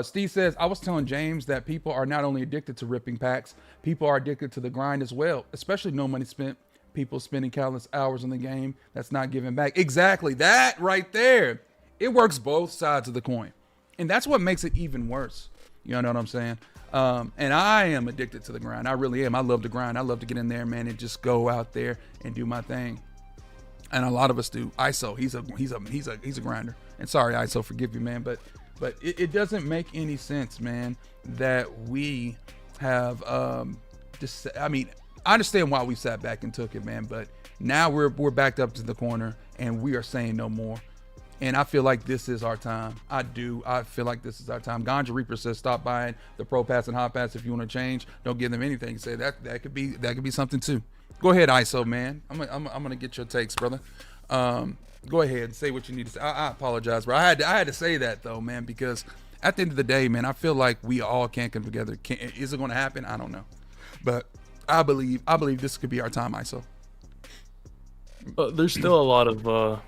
Speaker 1: Steve says, I was telling James that people are not only addicted to ripping packs, people are addicted to the grind as well, especially no money spent. People spending countless hours in the game that's not giving back. Exactly. That right there. It works both sides of the coin. And that's what makes it even worse. You know what I'm saying? And I am addicted to the grind. I really am. I love to grind. I love to get in there, man, and just go out there and do my thing. And a lot of us do. ISO, he's a grinder. And sorry, ISO, forgive you, man, but it doesn't make any sense, man, that we have I mean, I understand why we sat back and took it, man, but now we're backed up to the corner and we are saying no more. And I feel like this is our time. I feel like this is our time. Ganja Reaper says, stop buying the Pro Pass and Hot Pass if you want to change. Don't give them anything. Say that could be something too. Go ahead, ISO, man. I'm gonna get your takes, brother. Go ahead and say what you need to say. I apologize, bro. I had to say that though, man, because at the end of the day, man, I feel like we all can't come together. Is it going to happen? I don't know, but I believe this could be our time, ISO.
Speaker 2: There's still a lot of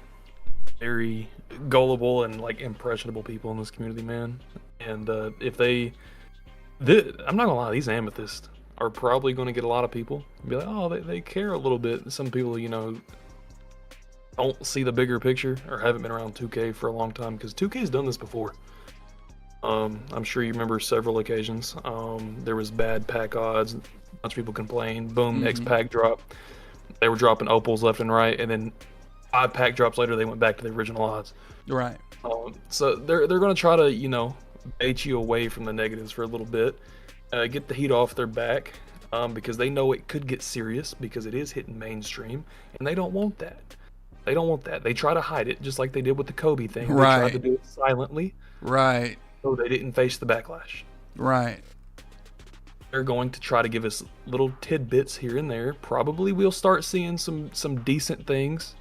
Speaker 2: very gullible and like impressionable people in this community, man. And if I'm not gonna lie, these amethysts are probably going to get a lot of people and be like, oh, they care a little bit. Some people, you know, don't see the bigger picture or haven't been around 2K for a long time, because 2K's done this before. I'm sure you remember several occasions. There was bad pack odds. A bunch of people complained. Boom, next pack drop. They were dropping opals left and right, and then 5 pack drops later, they went back to the original odds.
Speaker 1: Right.
Speaker 2: So they're going to try to, you know, bait you away from the negatives for a little bit, get the heat off their back, because they know it could get serious because it is hitting mainstream, and they don't want that. They try to hide it, just like they did with the Kobe thing.
Speaker 1: Right.
Speaker 2: They tried to do it silently.
Speaker 1: Right.
Speaker 2: So they didn't face the backlash.
Speaker 1: Right.
Speaker 2: They're going to try to give us little tidbits here and there. Probably we'll start seeing some decent things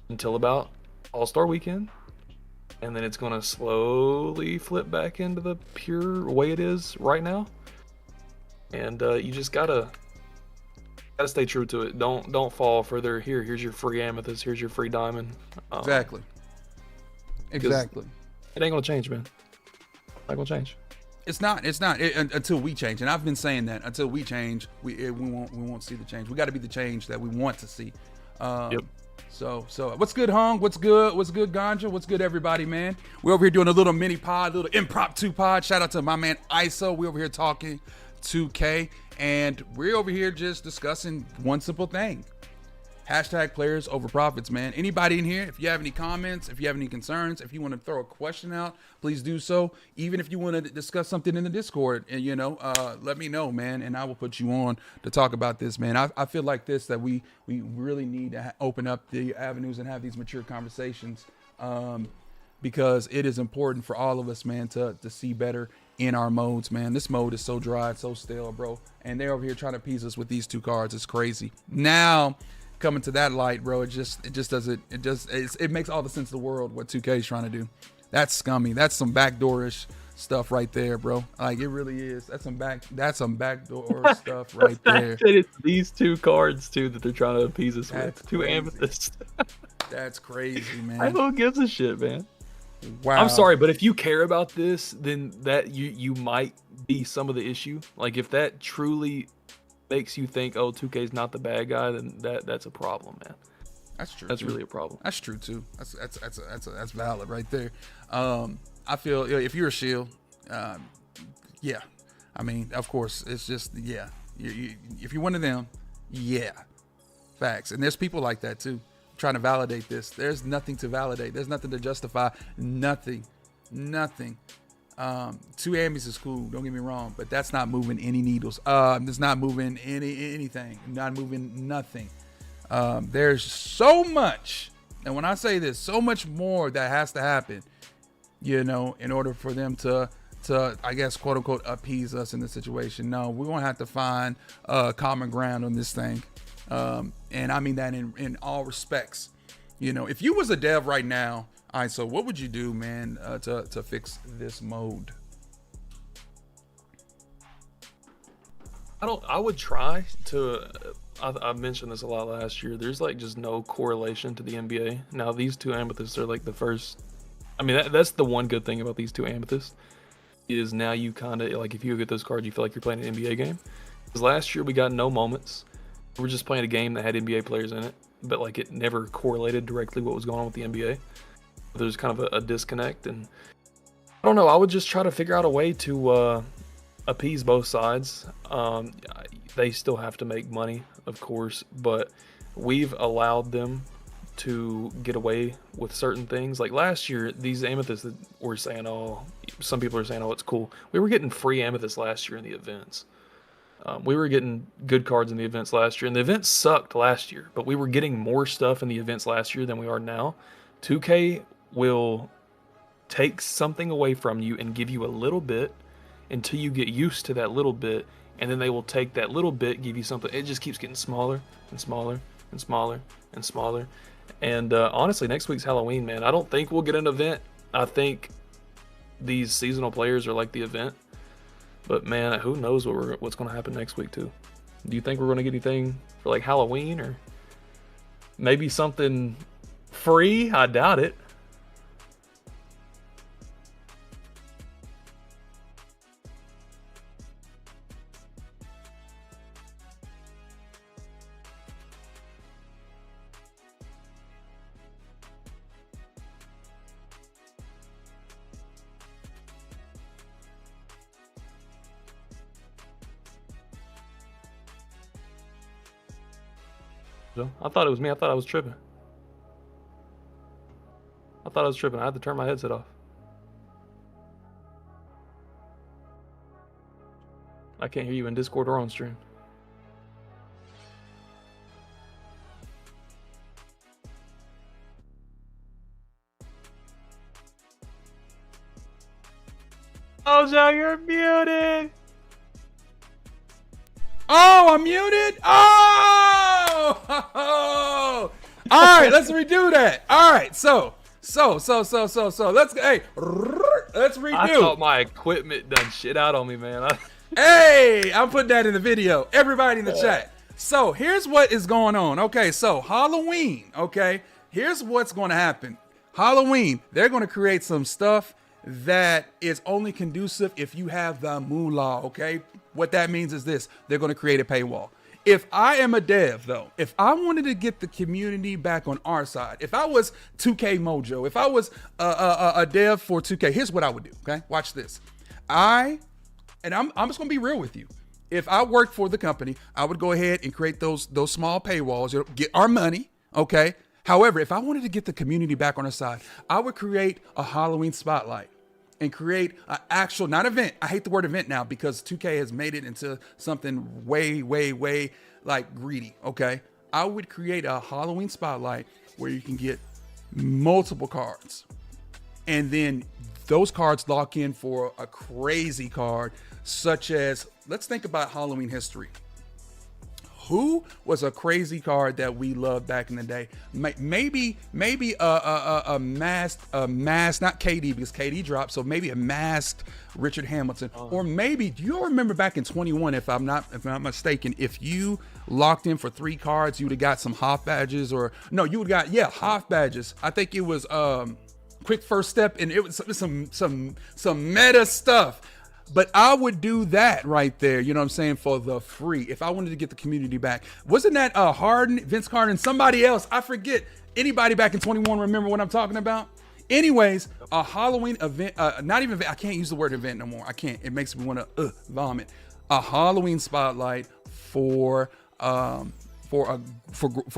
Speaker 2: until about All-Star Weekend. And then it's going to slowly flip back into the pure way it is right now. And you just gotta stay true to it. Don't fall further. Here's your free amethyst. Here's your free diamond.
Speaker 1: Exactly.
Speaker 2: It ain't gonna change, man. Not gonna change.
Speaker 1: It's not until we change. And I've been saying that until we change, we won't see the change. We got to be the change that we want to see.
Speaker 2: Yep.
Speaker 1: So what's good, Hung? What's good, Ganja? What's good, everybody, man? We're over here doing a little mini pod, little impromptu pod. Shout out to my man ISO. We're over here talking 2K, and we're over here just discussing one simple thing. Hashtag players over profits, man. Anybody in here, if you have any comments, if you have any concerns, if you want to throw a question out, please do so. Even if you want to discuss something in the Discord, and let me know, man, and I will put you on to talk about this, man. I feel like that we really need to open up the avenues and have these mature conversations, because it is important for all of us, man, to see better in our modes, man. This mode is so dry, it's so stale, bro, and they're over here trying to appease us with these 2 cards. It's crazy. Now coming to that light, bro, it makes all the sense in the world what 2K is trying to do. That's scummy. That's some backdoorish stuff right there, bro. Like, it really is. That's some backdoor stuff right there.
Speaker 2: It's these 2 cards too that they're trying to appease us with. 2 amethysts.
Speaker 1: That's crazy, man.
Speaker 2: Who gives a shit, man?
Speaker 1: Wow.
Speaker 2: I'm sorry, but if you care about this, then that you might be some of the issue. Like, if that truly makes you think, oh, 2K's not the bad guy, then that's a problem, man.
Speaker 1: That's true.
Speaker 2: That's really a problem.
Speaker 1: That's true too. That's valid right there. I feel if you're a shield, yeah. I mean, of course, it's just if you're one of them, yeah, facts. And there's people like that too, trying to validate this. There's nothing to validate. There's nothing to justify. Nothing. 2 ambies is cool, don't get me wrong, but that's not moving any needles. It's not moving anything. Not moving nothing. There's so much, and when I say this, so much more that has to happen, in order for them to I guess, quote unquote, appease us in this situation. No, we're gonna have to find common ground on this thing, and I mean that in all respects. If you was a dev right now, all right, so what would you do, man, to fix this mode?
Speaker 2: I would try to. I mentioned this a lot last year. There's like just no correlation to the NBA. Now these 2 amethysts are like the first. I mean, that's the one good thing about these 2 amethysts is now you kind of like, if you get those cards, you feel like you're playing an NBA game. Because last year we got no moments. We were just playing a game that had NBA players in it, but like it never correlated directly what was going on with the NBA. There's kind of a disconnect, and I don't know. I would just try to figure out a way to appease both sides. They still have to make money, of course, but we've allowed them to get away with certain things. Like last year, these amethysts that were saying, some people are saying, it's cool. We were getting free amethysts last year in the events. We were getting good cards in the events last year, and the events sucked last year, but we were getting more stuff in the events last year than we are now. 2K will take something away from you and give you a little bit until you get used to that little bit, and then they will take that little bit, give you something. It just keeps getting smaller and smaller and smaller and smaller. And honestly, next week's Halloween, man. I don't think we'll get an event. I think these seasonal players are like the event. But man, who knows what's going to happen next week too? Do you think we're going to get anything for like Halloween, or maybe something free? I doubt it. I thought it was me. I thought I was tripping. I had to turn my headset off. I can't hear you in Discord or on stream. Mojo, you're muted.
Speaker 1: Oh, I'm muted. Oh, all right. Let's redo that. All right. So let's redo.
Speaker 2: I thought my equipment done shit out on me, man.
Speaker 1: Hey, I'm putting that in the video. Everybody in the chat. So here's what is going on. Okay, so Halloween. Okay, here's what's going to happen. Halloween, they're going to create some stuff that is only conducive if you have the moolah. Okay, what that means is this: they're going to create a paywall. If I am a dev, though, if I wanted to get the community back on our side, if I was 2K Mojo, if I was a dev for 2K, here's what I would do. Okay, watch this. I'm just gonna be real with you. If I worked for the company, I would go ahead and create those small paywalls, get our money, okay? However, if I wanted to get the community back on our side, I would create a Halloween spotlight and create an actual, not event. I hate the word event now because 2K has made it into something way, way, way like greedy, okay? I would create a Halloween spotlight where you can get multiple cards. And then those cards lock in for a crazy card, such as, let's think about Halloween history. Who was a crazy card that we loved back in the day? Maybe a masked, not KD because KD dropped. So maybe a masked Richard Hamilton, or maybe, do you remember back in 21, if I'm not mistaken, if you locked in for 3 cards, you would have got some Hoff badges, or no, you would have got, Hoff badges. I think it was quick first step, and it was some meta stuff. But I would do that right there, you know what I'm saying, for the free, if I wanted to get the community back. Wasn't that Harden, Vince Carter, somebody else? I forget. Anybody back in 21 remember what I'm talking about? Anyways, a Halloween event, not even, I can't use the word event no more. I can't. It makes me want to vomit. A Halloween spotlight for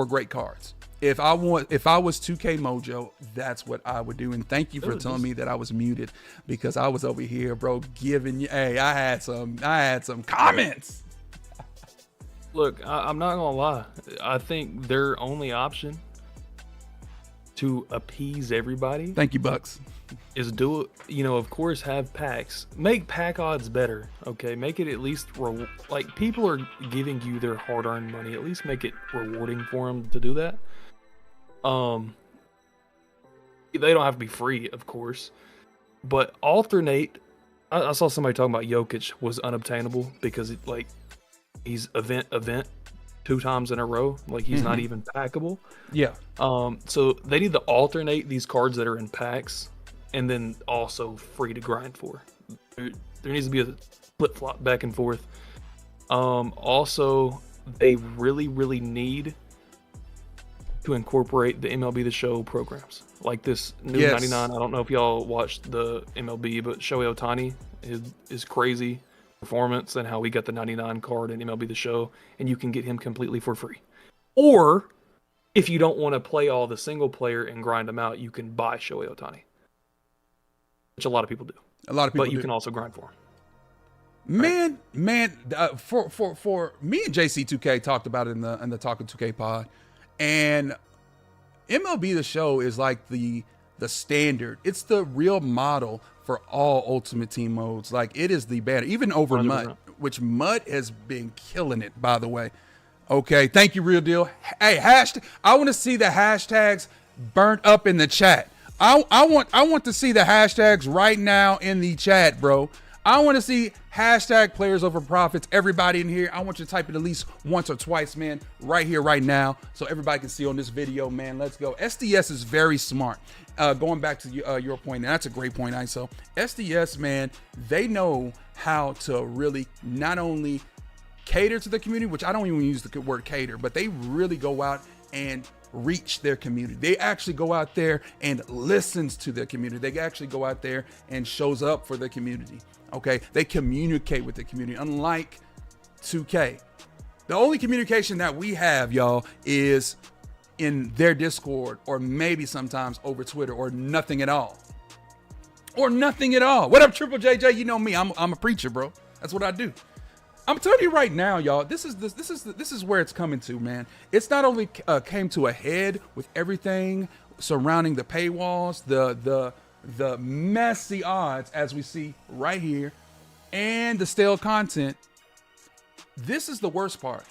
Speaker 1: great cards. If I was 2K Mojo, that's what I would do. And thank you for telling me that I was muted, because I was over here, bro, giving you. Hey, I had some comments.
Speaker 2: Look, I'm not gonna lie. I think their only option to appease everybody.
Speaker 1: Thank you, Bucks.
Speaker 2: Is do it. You know, of course, have packs. Make pack odds better. Okay, make it at least like people are giving you their hard-earned money. At least make it rewarding for them to do that. They don't have to be free, of course, but alternate. I saw somebody talking about Jokic was unobtainable because he's event 2 times in a row. Like he's not even packable.
Speaker 1: Yeah.
Speaker 2: So they need to alternate these cards that are in packs, and then also free to grind for. There needs to be a flip flop back and forth. Also, they really need to incorporate the MLB The Show programs, like this new 99. I don't know if y'all watched the MLB, but Shohei Ohtani, his crazy performance and how we got the 99 card in MLB The Show, and you can get him completely for free. Or if you don't want to play all the single player and grind them out, you can buy Shohei Ohtani, which a lot of people do. But you can also grind for him.
Speaker 1: Man, for me and JC2K talked about it in the Talking 2K pod. And MLB The Show is like the standard. It's the real model for all Ultimate Team modes. Like, it is the banner, even over 100%. Mud, which Mud has been killing it, by the way. Okay, thank you, Real Deal. Hey, I want to see the hashtags burnt up in the chat. I want to see the hashtags right now in the chat, bro. I want to see hashtag players over profits. Everybody in here, I want you to type it at least once or twice, man, right here, right now, so everybody can see on this video, man. Let's go. SDS is very smart. Going back to your point, and that's a great point, ISO. SDS, man, they know how to really not only cater to the community, which I don't even use the word cater, but they really go out and reach their community. They actually go out there and listens to their community. They actually go out there and shows up for the community. Okay, they communicate with the community, unlike 2K. The only communication that we have, y'all, is in their Discord, or maybe sometimes over Twitter, or nothing at all. What up, Triple JJ? You know me, I'm a preacher, bro. That's what I do. I'm telling you right now, y'all, this is where it's coming to, man. It's not only came to a head with everything surrounding the paywalls, the messy odds, as we see right here, and the stale content. This is the worst part.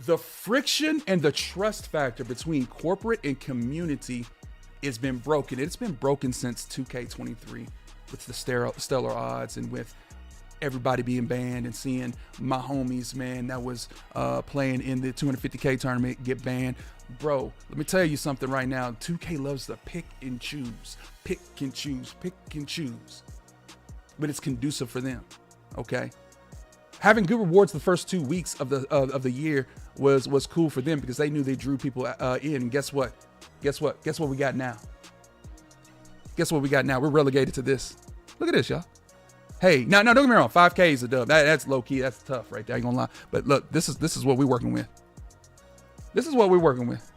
Speaker 1: The friction and the trust factor between corporate and community has been broken. It's been broken since 2K23 with the stellar odds, and with everybody being banned, and seeing my homies, man, that was playing in the 250K tournament get banned. Bro, let me tell you something right now. 2K loves to pick and choose. But it's conducive for them, okay? Having good rewards the first 2 weeks of the year was cool for them, because they knew they drew people in. And guess what we got now? We're relegated to this. Look at this, y'all. Hey, no, don't get me wrong. 5K is a dub. That's low key. That's tough right there. I ain't gonna lie. But look, this is what we're working with. This is what we're working with.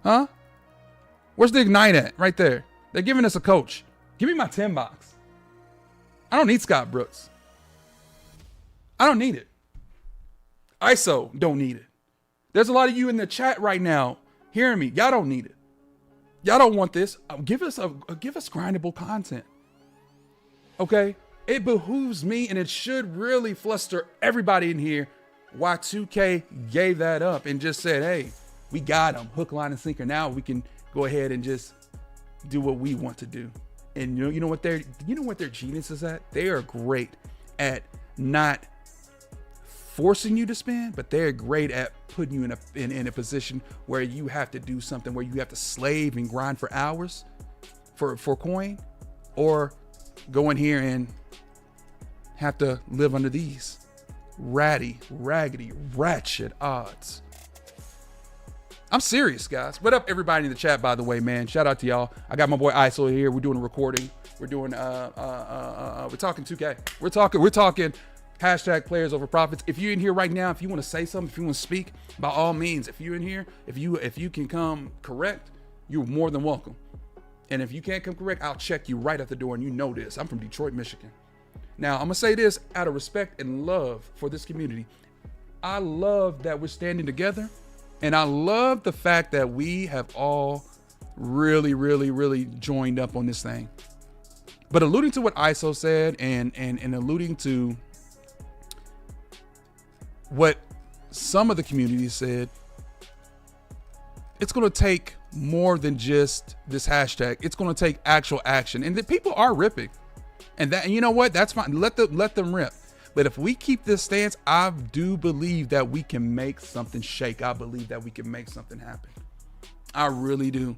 Speaker 1: Huh? Where's the Ignite at? Right there. They're giving us a coach. Give me my 10 box. I don't need Scott Brooks. I don't need it. ISO don't need it. There's a lot of you in the chat right now hearing me. Y'all don't need it. Y'all don't want this. Give us grindable content. Okay? It behooves me, and it should really fluster everybody in here why 2K gave that up and just said, hey, we got them. Hook, line, and sinker. Now we can go ahead and just do what we want to do. And you know what their genius is at? They are great at not forcing you to spend, but they're great at putting you in a position where you have to do something, where you have to slave and grind for hours for coin, or go in here and have to live under these raggedy, ratchet odds. I'm serious, guys. What up, everybody in the chat, by the way, man? Shout out to y'all. I got my boy ISO here. We're doing a recording. We're doing we're talking 2K. We're talking hashtag players over profits. If you're in here right now, if you want to say something, if you want to speak, by all means, if you're in here, if you can come correct, you're more than welcome. And if you can't come correct, I'll check you right at the door, and you know this. I'm from Detroit, Michigan. Now, I'm gonna say this out of respect and love for this community. I love that we're standing together, and I love the fact that we have all really joined up on this thing. But alluding to what ISO said and alluding to what some of the community said, it's going to take more than just this hashtag. It's going to take actual action, and the people are ripping, and you know what? That's fine. Let them rip. But if we keep this stance, I do believe that we can make something shake. I believe that we can make something happen. I really do.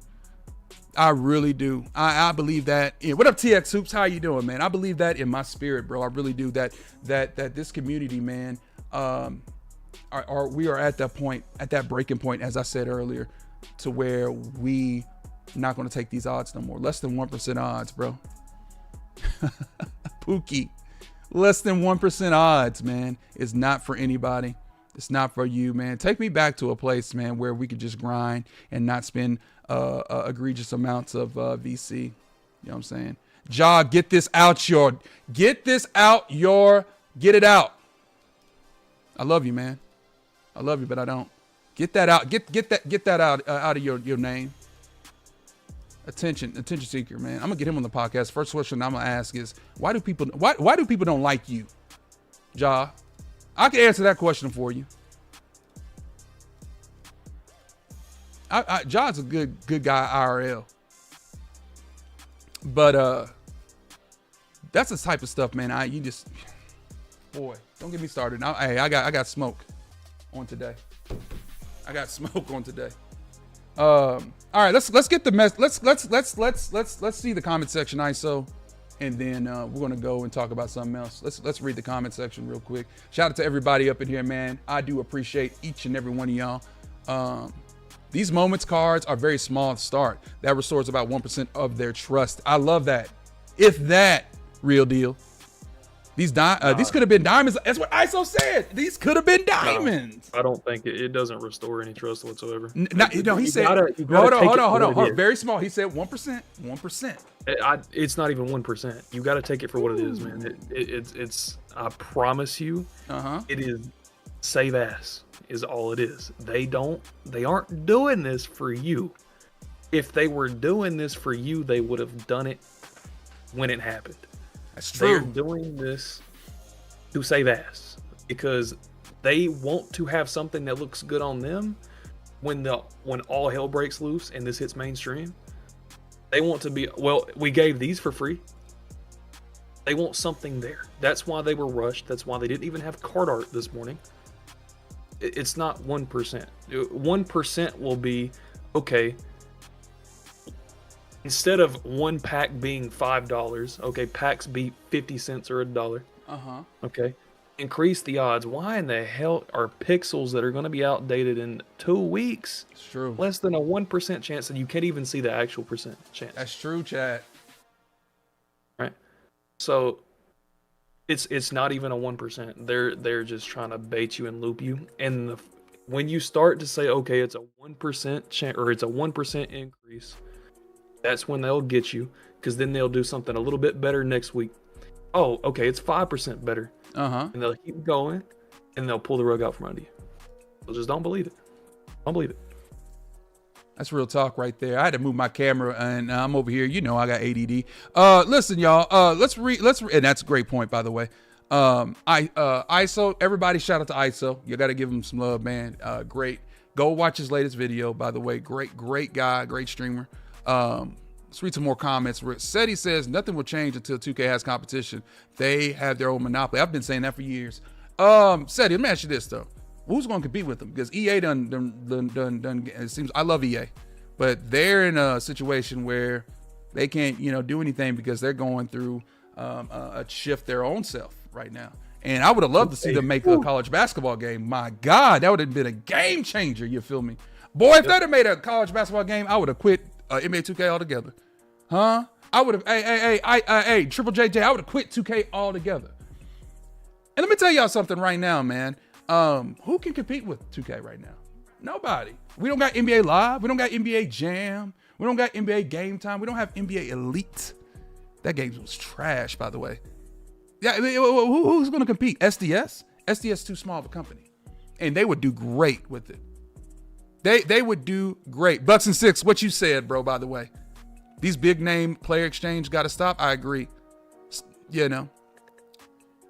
Speaker 1: I believe that. Yeah, what up, TX Hoops? How you doing, man? I believe that in my spirit, bro. I really do. That this community, man, we are at that point, at that breaking point, as I said earlier, to where we not going to take these odds no more. Less than 1% odds, bro. Pookie. Less than 1% odds, man. It's not for anybody. It's not for you, man. Take me back to a place, man, where we could just grind and not spend egregious amounts of VC. You know what I'm saying? Ja, get it out. I love you, man. I love you, but I don't. Get that out. Get that out of your name. Attention seeker, man. I'm gonna get him on the podcast. First question I'm gonna ask is, why do people don't like you? Ja, I can answer that question for you. Ja's a good guy IRL, but that's the type of stuff, man. Boy, don't get me started. I got smoke on today. All right, let's get the mess. Let's see the comment section, ISO, and then we're gonna go and talk about something else. Let's read the comment section real quick. Shout out to everybody up in here, man. I do appreciate each and every one of y'all. These moments cards are very small to start. That restores about 1% of their trust. I love that. If that, real deal. These could have been diamonds. That's what ISO said. These could have been diamonds.
Speaker 2: No, I don't think it doesn't restore any trust whatsoever.
Speaker 1: He said, hold on. Very small. He said 1%. 1%.
Speaker 2: It's not even 1%. You got to take it for what it is, man. It's. I promise you, it is save ass is all it is. They aren't doing this for you. If they were doing this for you, they would have done it when it happened.
Speaker 1: That's true.
Speaker 2: They're doing this to save ass because they want to have something that looks good on them when all hell breaks loose and this hits mainstream. They want to be, well, we gave these for free. They want something there. That's why they were rushed. That's why they didn't even have card art this morning. It's not 1%. 1% will be, okay, instead of one pack being $5, okay, packs be 50 cents or $1. Okay. increase the odds. Why in the hell are pixels that are going to be outdated in 2 weeks?
Speaker 1: It's true.
Speaker 2: Less than a 1% chance, and you can't even see the actual percent chance.
Speaker 1: That's true, Chad.
Speaker 2: Right. So it's not even a 1%. They're just trying to bait you and loop you. And when you start to say, okay, it's a 1% chance or it's a 1% increase, that's when they'll get you, because then they'll do something a little bit better next week. Oh, okay, it's 5% better. And they'll keep going, and they'll pull the rug out from under you. So just don't believe it. Don't believe it.
Speaker 1: That's real talk right there. I had to move my camera, and I'm over here. You know, I got ADD. Listen, y'all. Let's and that's a great point, by the way. ISO. Everybody, shout out to ISO. You got to give him some love, man. Great. Go watch his latest video, by the way. Great guy. Great streamer. Let's read some more comments. Seti says nothing will change until 2K has competition. They have their own monopoly. I've been saying that for years. Seti, let me ask you this though: who's going to compete with them? Because EA done. It seems I love EA, but they're in a situation where they can't, do anything because they're going through a shift their own self right now. And I would have loved to see them make a college basketball game. My God, that would have been a game changer. You feel me, boy? If they'd have made a college basketball game, I would have quit NBA 2K altogether. Huh? I would have, hey, Triple JJ, I would have quit 2K altogether. And let me tell y'all something right now, man. Who can compete with 2K right now? Nobody. We don't got NBA Live. We don't got NBA Jam. We don't got NBA Game Time. We don't have NBA Elite. That game was trash, by the way. Yeah, who's going to compete? SDS? SDS too small of a company. And they would do great with it. They would do great. Bucks and Six, what you said, bro, by the way. These big name player exchange got to stop. I agree.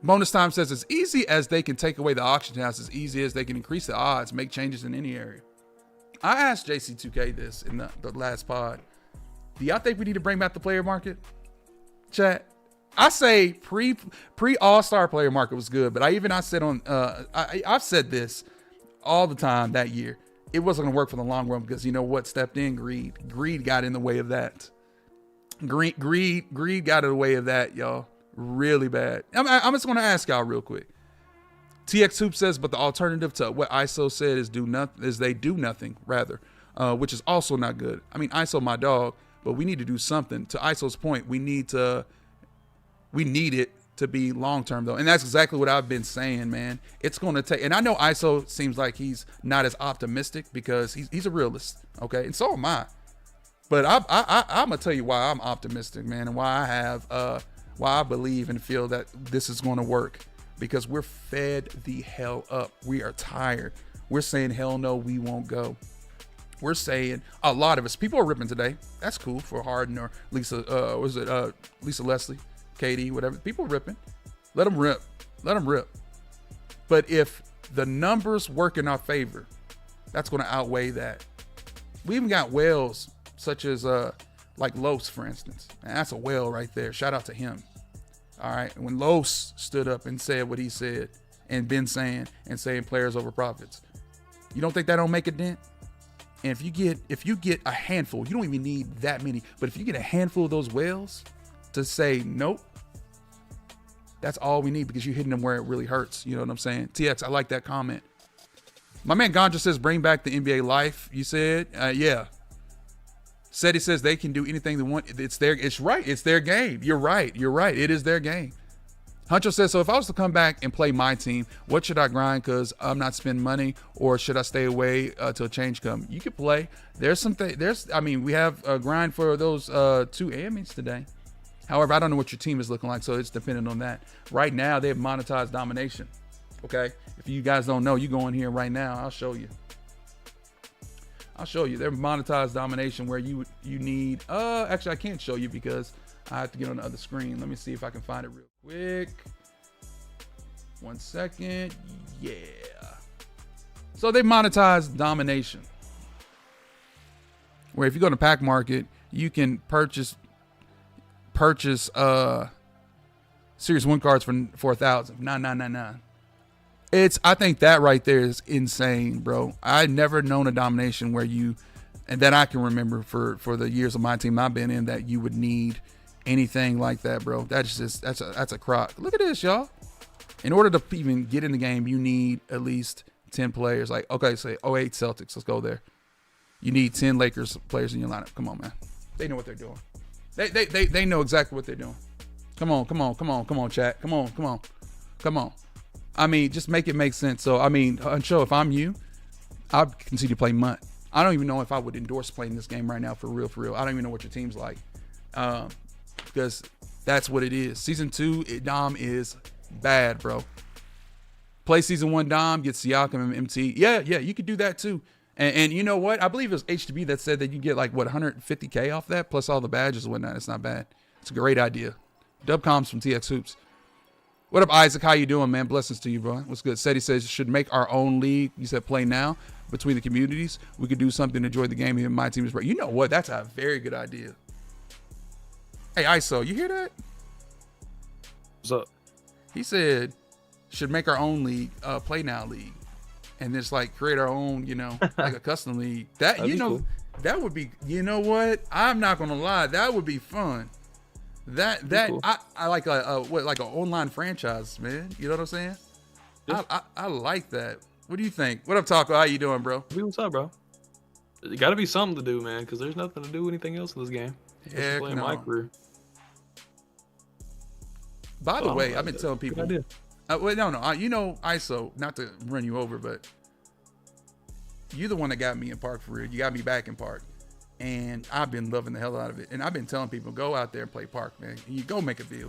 Speaker 1: Bonus Time says as easy as they can take away the auction house, as easy as they can increase the odds, make changes in any area. I asked JC2K this in the last pod. Do y'all think we need to bring back the player market? Chat. I say pre All-Star player market was good, but I've said this all the time that year. It wasn't gonna work for the long run because you know what stepped in? Greed got in the way of that. Greed got in the way of that, y'all. Really bad. I'm just gonna ask y'all real quick. TX Hoop says, but the alternative to what ISO said is they do nothing, rather, which is also not good. I mean, ISO my dog, but we need to do something. To ISO's point, we need it to be long-term though. And that's exactly what I've been saying, man. It's going to take, and I know ISO seems like he's not as optimistic because he's a realist. Okay. And so am I, but I'm going to tell you why I'm optimistic, man. And why I believe and feel that this is going to work, because we're fed the hell up. We are tired. We're saying, hell no, we won't go. We're saying, a lot of us, people are ripping today. That's cool for Harden or Lisa, Lisa Leslie, KD, whatever. People ripping. Let them rip. But if the numbers work in our favor, that's going to outweigh that. We even got whales such as like Los, for instance. And that's a whale right there. Shout out to him. All right. When Los stood up and said what he said and been saying and saying players over profits, you don't think that don't make a dent? And if you get a handful, you don't even need that many, but if you get a handful of those whales to say nope, that's all we need, because you're hitting them where it really hurts. You know what I'm saying? TX, I like that comment. My man Ganja says bring back the NBA Life. You said, yeah. Seti says they can do anything they want. It's right. It's their game. You're right. It is their game. Huncho says, so if I was to come back and play my team, what should I grind because I'm not spending money, or should I stay away till change come? You could play. We have a grind for those 2 Emmys today. However, I don't know what your team is looking like, so it's dependent on that. Right now, they have monetized domination. Okay? If you guys don't know, you go in here right now. I'll show you. They're monetized domination where you need... actually, I can't show you because I have to get on the other screen. Let me see if I can find it real quick. 1 second. Yeah. So they monetize domination, where if you go to Pack Market, you can purchase Series 1 cards for $4,000, $9,999. I think that right there is insane, bro. I never known a domination where and that I can remember for the years of my team I've been in, that you would need anything like that, bro. That's a crock. Look at this, y'all. In order to even get in the game, you need at least 10 players. Like, okay, say 08 Celtics. Let's go there. You need 10 Lakers players in your lineup. Come on, man. They know what they're doing. They know exactly what they're doing. Come on, chat. Come on. I mean, just make it make sense. So, I mean, Huncho, if I'm you, I'd continue to play MUT. I don't even know if I would endorse playing this game right now for real. I don't even know what your team's like. Because that's what it is. Season 2, Dom is bad, bro. Play Season 1 Dom, get Siakam and MT. Yeah, you could do that too. And you know what? I believe it was HTB that said that you get like, what, 150K off that, plus all the badges and whatnot. It's not bad. It's a great idea. Dubcoms from TX Hoops. What up, Isaac? How you doing, man? Blessings to you, bro. What's good? Seti says, should make our own league. You said play now between the communities. We could do something to enjoy the game. Even my team is right. You know what? That's a very good idea. Hey, ISO, you hear that?
Speaker 2: What's up?
Speaker 1: He said, should make our own league, play now league. And just like create our own, you know, like a custom league. That, you know, cool. That would be, you know what? I'm not going to lie. That would be fun. That cool. I like like an online franchise, man. You know what I'm saying? Yeah. I like that. What do you think? What up, Taco? How you doing, bro?
Speaker 2: What's up, bro? It got to be something to do, man, because there's nothing to do anything else in this game.
Speaker 1: Yeah,
Speaker 2: playing my career.
Speaker 1: By the way, I've been telling people. Well, no. You know, ISO, not to run you over, but you're the one that got me in Park for real. You got me back in Park. And I've been loving the hell out of it. And I've been telling people, go out there and play Park, man. You go make a build. You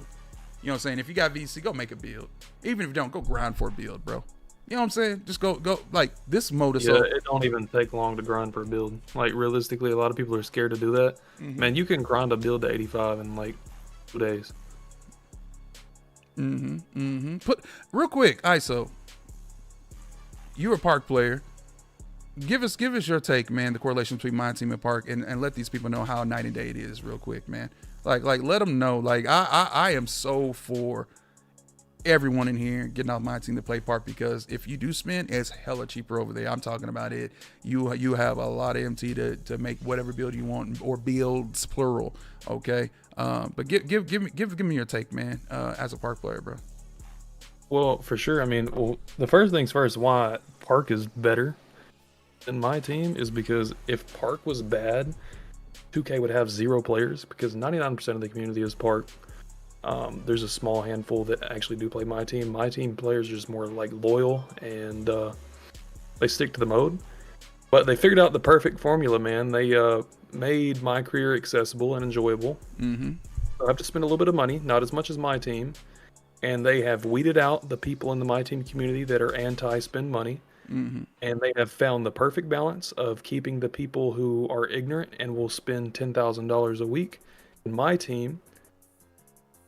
Speaker 1: know what I'm saying? If you got VC, go make a build. Even if you don't, go grind for a build, bro. You know what I'm saying? Just go. Like, this mode is
Speaker 2: it don't even take long to grind for a build. Like, realistically, a lot of people are scared to do that. Mm-hmm. Man, you can grind a build to 85 in, like, 2 days.
Speaker 1: Real quick, ISO, you're a Park player. Give us your take, man, the correlation between my team and Park, and let these people know how night and day it is real quick, man. Like let them know. Like I am so for everyone in here getting off my team to play Park, because if you do spend, it's hella cheaper over there. I'm talking about it. You have a lot of MT to make whatever build you want, or builds plural. Okay. But give me your take, man, as a Park player, bro.
Speaker 2: Well, for sure. I mean, the first things first, why Park is better than my team is because if Park was bad, 2K would have 0 players, because 99% of the community is Park. There's a small handful that actually do play my team. My team players are just more like loyal, and they stick to the mode. But they figured out the perfect formula, man. They made my career accessible and enjoyable.
Speaker 1: Mm-hmm.
Speaker 2: I have to spend a little bit of money, not as much as my team. And they have weeded out the people in the my team community that are anti-spend money.
Speaker 1: Mm-hmm.
Speaker 2: And they have found the perfect balance of keeping the people who are ignorant and will spend $10,000 a week. In my team,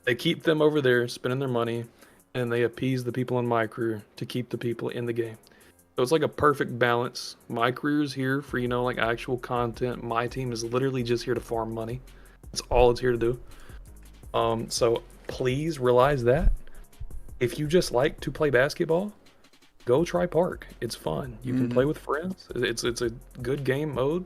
Speaker 2: they keep them over there spending their money, and they appease the people in my career to keep the people in the game. So it's like a perfect balance. My career is here for, you know, like actual content. My team is literally just here to farm money. That's all it's here to do. So please realize that. If you just like to play basketball, go try Park. It's fun. You can play with friends. It's a good game mode.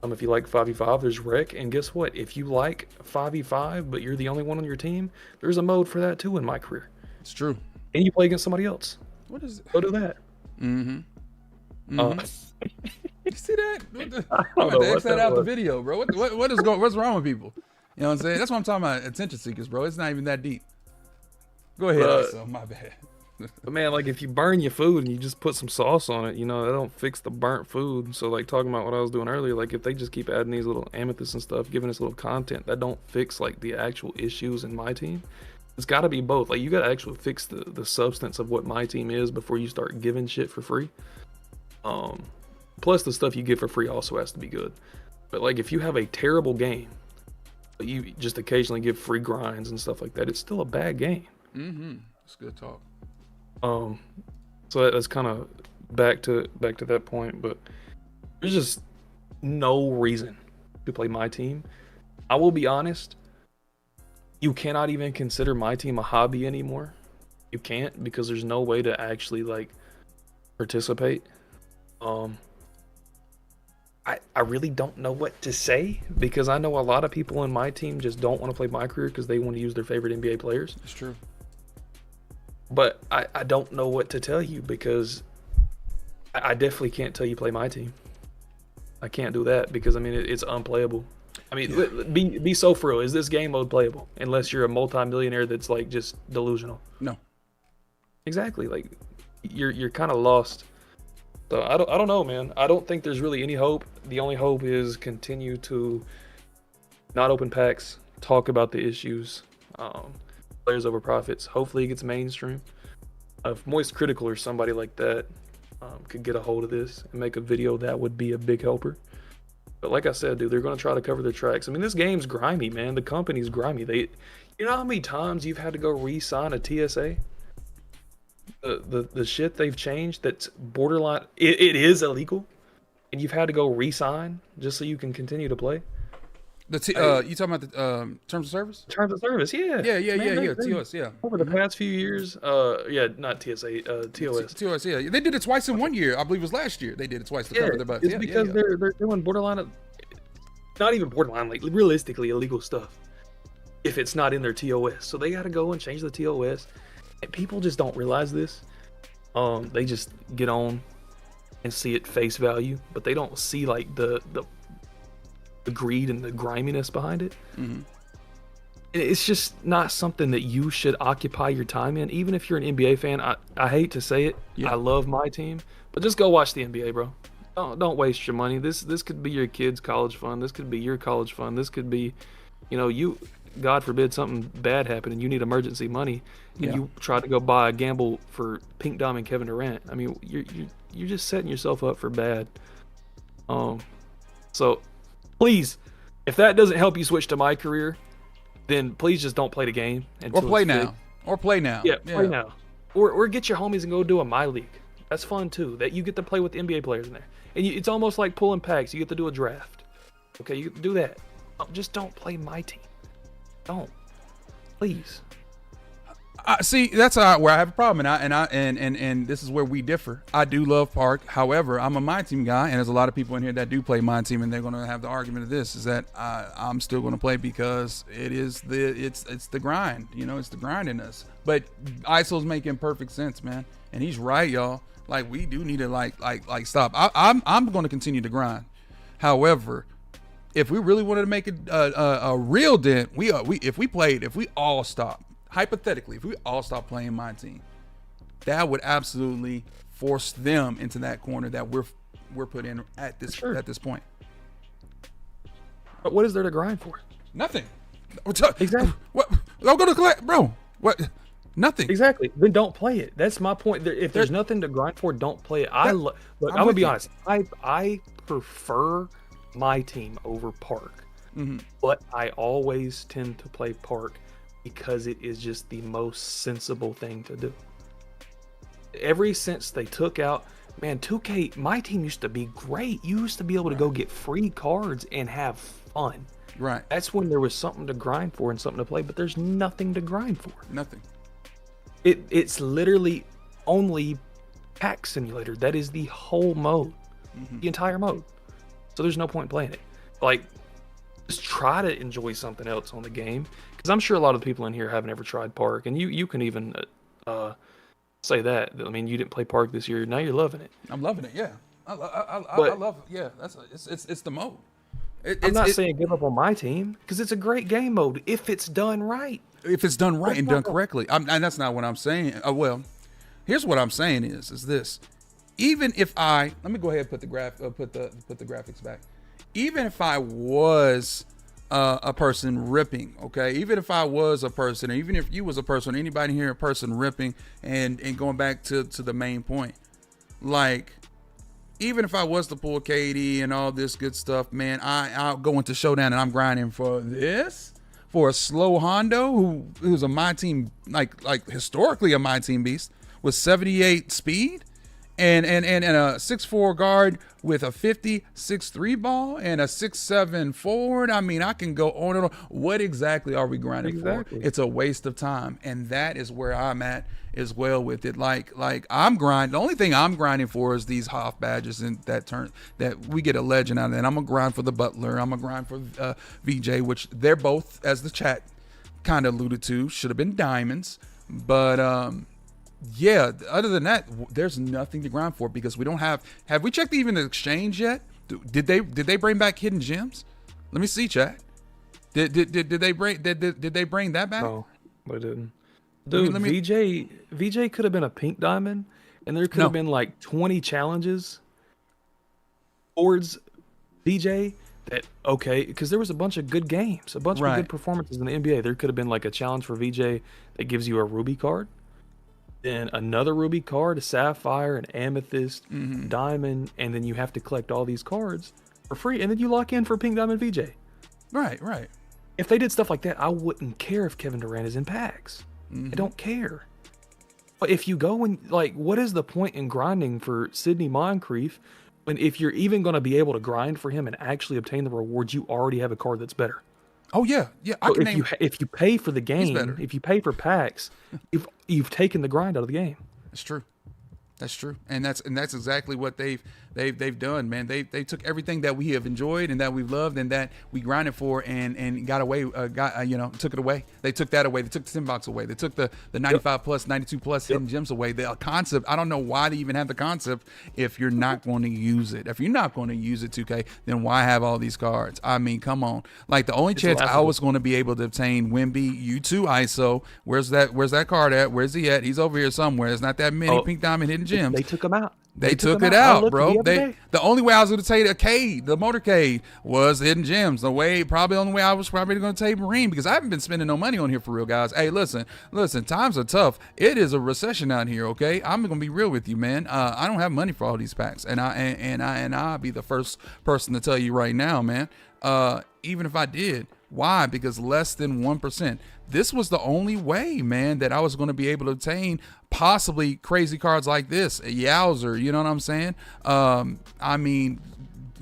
Speaker 2: If you like 5v5, there's Rec. And guess what? If you like 5v5, but you're the only one on your team, there's a mode for that too in my career.
Speaker 1: It's true.
Speaker 2: And you play against somebody else.
Speaker 1: What is it?
Speaker 2: Go do that.
Speaker 1: You see that?
Speaker 2: I don't know
Speaker 1: X that out the video, bro. What's wrong with people? You know what I'm saying? That's what I'm talking about. Attention seekers, bro. It's not even that deep. Go ahead, ISO. My bad.
Speaker 2: But man, like if you burn your food and you just put some sauce on it, you know, that don't fix the burnt food. So like talking about what I was doing earlier, like if they just keep adding these little amethysts and stuff, giving us little content, that don't fix like the actual issues in my team. It's got to be both. Like you got to actually fix the substance of what my team is before you start giving shit for free. Plus the stuff you get for free also has to be good. But like if you have a terrible game, but you just occasionally give free grinds and stuff like that, it's still a bad game.
Speaker 1: It's good talk.
Speaker 2: So that's kind of back to that point, but there's just no reason to play my team. I will be honest, you cannot even consider my team a hobby anymore. You can't, because there's no way to actually like participate. I really don't know what to say, because I know a lot of people in my team just don't want to play my career because they want to use their favorite NBA players.
Speaker 1: It's true.
Speaker 2: But I don't know what to tell you because I definitely can't tell you play my team. I can't do that because I mean it's unplayable. I mean, be so for real. Is this game mode playable? Unless you're a multi-millionaire that's like just delusional.
Speaker 1: No.
Speaker 2: Exactly. Like you're kind of lost. So I don't know, man. I don't think there's really any hope. The only hope is continue to not open packs, talk about the issues, players over profits. Hopefully it gets mainstream. If Moist Critical or somebody like that could get a hold of this and make a video, that would be a big helper. But like I said, dude, they're going to try to cover their tracks. I mean, this game's grimy, man. The company's grimy. You know how many times you've had to go re-sign a TSA? The shit they've changed that's borderline. It is illegal, and you've had to go re-sign just so you can continue to play.
Speaker 1: You talking about the terms of service?
Speaker 2: Terms of service, yeah.
Speaker 1: Yeah. TOS, yeah.
Speaker 2: Over the past few years, not TSA, TOS.
Speaker 1: TOS, yeah. They did it twice in 1 year. I believe it was last year. They did it twice to cover their butts.
Speaker 2: It's because they're doing borderline, not even borderline, like realistically illegal stuff. If it's not in their TOS, so they got to go and change the TOS, and people just don't realize this. They just get on and see it face value, but they don't see like the greed and the griminess behind it.
Speaker 1: Mm-hmm.
Speaker 2: It's just not something that you should occupy your time in. Even if you're an NBA fan, I hate to say it, I love my team, but just go watch the NBA, bro. Don't waste your money. This could be your kid's college fund. This could be your college fund. This could be, you, God forbid something bad happened and you need emergency money, and you try to go buy a gamble for Pink Dom and Kevin Durant. I mean, you're just setting yourself up for bad. So please, if that doesn't help you switch to my career, then please just don't play the game.
Speaker 1: Or play now. Or play now.
Speaker 2: Yeah, play now. Or get your homies and go do a My League. That's fun too. That you get to play with the NBA players in there. And it's almost like pulling packs. You get to do a draft. Okay, you get to do that. Just don't play my team. Don't. Please.
Speaker 1: See, that's where I have a problem, and this is where we differ. I do love Park. However, I'm a my team guy, and there's a lot of people in here that do play my team, and they're going to have the argument of this: is that I'm still going to play because it's the grind. It's the grind in us. But ISO's making perfect sense, man, and he's right, y'all. Like, we do need to like stop. I'm going to continue to grind. However, if we really wanted to make it a real dent, if we all stop. Hypothetically, if we all stop playing my team, that would absolutely force them into that corner that we're put in at this point.
Speaker 2: But what is there to grind for?
Speaker 1: Nothing.
Speaker 2: Exactly.
Speaker 1: What? I'll go to collect, bro. What? Nothing.
Speaker 2: Exactly. Then don't play it. That's my point. If there's nothing to grind for, don't play it. I'm gonna be honest. I prefer my team over Park, but I always tend to play Park because it is just the most sensible thing to do. Ever since they took out, man, 2K, my team used to be great. You used to be able to go get free cards and have fun.
Speaker 1: Right.
Speaker 2: That's when there was something to grind for and something to play, but there's nothing to grind for.
Speaker 1: Nothing.
Speaker 2: It's literally only pack simulator. That is the whole mode, the entire mode. So there's no point in playing it. Like, just try to enjoy something else on the game, because I'm sure a lot of people in here haven't ever tried Park, and you can even say that. I mean, you didn't play Park this year. Now you're loving it.
Speaker 1: I'm loving it. Yeah, I love it. Yeah, it's the mode.
Speaker 2: I'm not saying give up on my team, because it's a great game mode if it's done right.
Speaker 1: If it's done right and done correctly, and that's not what I'm saying. Well, here's what I'm saying is this: even if let me go ahead and put the graphics back. Even if I was a person ripping, okay, even if I was a person, or even if you was a person, anybody here a person ripping, and going back to the main point, like, even if I was to pull KD and all this good stuff, man, I'll go into Showdown and I'm grinding for a slow Hondo who's a my team, like historically a my team beast with 78 speed and a 6'4" guard with a 50 6'3" ball and a 6'7" forward. I mean, I can go on and on. What exactly are we grinding for? It's a waste of time, and that is where I'm at as well with it. Like I'm grinding. The only thing I'm grinding for is these Hoff badges, and that we get a legend out of that. I'm gonna grind for the Butler. I'm gonna grind for VJ, which they're both, as the chat kind of alluded to, should have been diamonds, but Yeah. Other than that, there's nothing to grind for because we don't have. Have we checked even the exchange yet? Did they bring back hidden gems? Let me see, chat. Did they bring they bring that back?
Speaker 2: No, they didn't. Dude, VJ could have been a pink diamond, and there could have been like 20 challenges towards VJ. That because there was a bunch of good games, a bunch of good performances in the NBA. There could have been like a challenge for VJ that gives you a ruby card, then another ruby card, a sapphire, an amethyst, diamond, and then you have to collect all these cards for free, and then you lock in for pink diamond VJ.
Speaker 1: Right.
Speaker 2: If they did stuff like that, I wouldn't care if Kevin Durant is in packs. I don't care. But if you go and like, what is the point in grinding for Sidney Moncrief when if you're even going to be able to grind for him and actually obtain the rewards, you already have a card that's better?
Speaker 1: Oh yeah.
Speaker 2: So if you pay for the game, if you pay for packs, you've taken the grind out of the game.
Speaker 1: It's true. That's true, and that's exactly what they've done, man. They took everything that we have enjoyed and that we've loved and that we grinded for and got away, took it away. They took that away. They took the 10 box away. They took the 95 plus, 92 plus hidden gems away. The concept, I don't know why they even have the concept if you're not going to use it. If you're not going to use it, 2K, then why have all these cards? I mean, come on. Like the only chance I was going to be able to obtain Wemby, U2 ISO. Where's that card at? Where's he at? He's over here somewhere. There's not that many pink diamond hidden gems.
Speaker 2: They took him out.
Speaker 1: They took it out, bro. The only way I was going to take the motorcade was hidden gems. The only way I was probably going to take Marine because I haven't been spending no money on here for real, guys. Hey, listen, times are tough. It is a recession out here, okay? I'm going to be real with you, man. I don't have money for all these packs, and I'll be the first person to tell you right now, man. Even if I did, why? Because less than 1%. This was the only way, man, that I was going to be able to obtain possibly crazy cards like this. Yowzer, you know what I'm saying? I mean,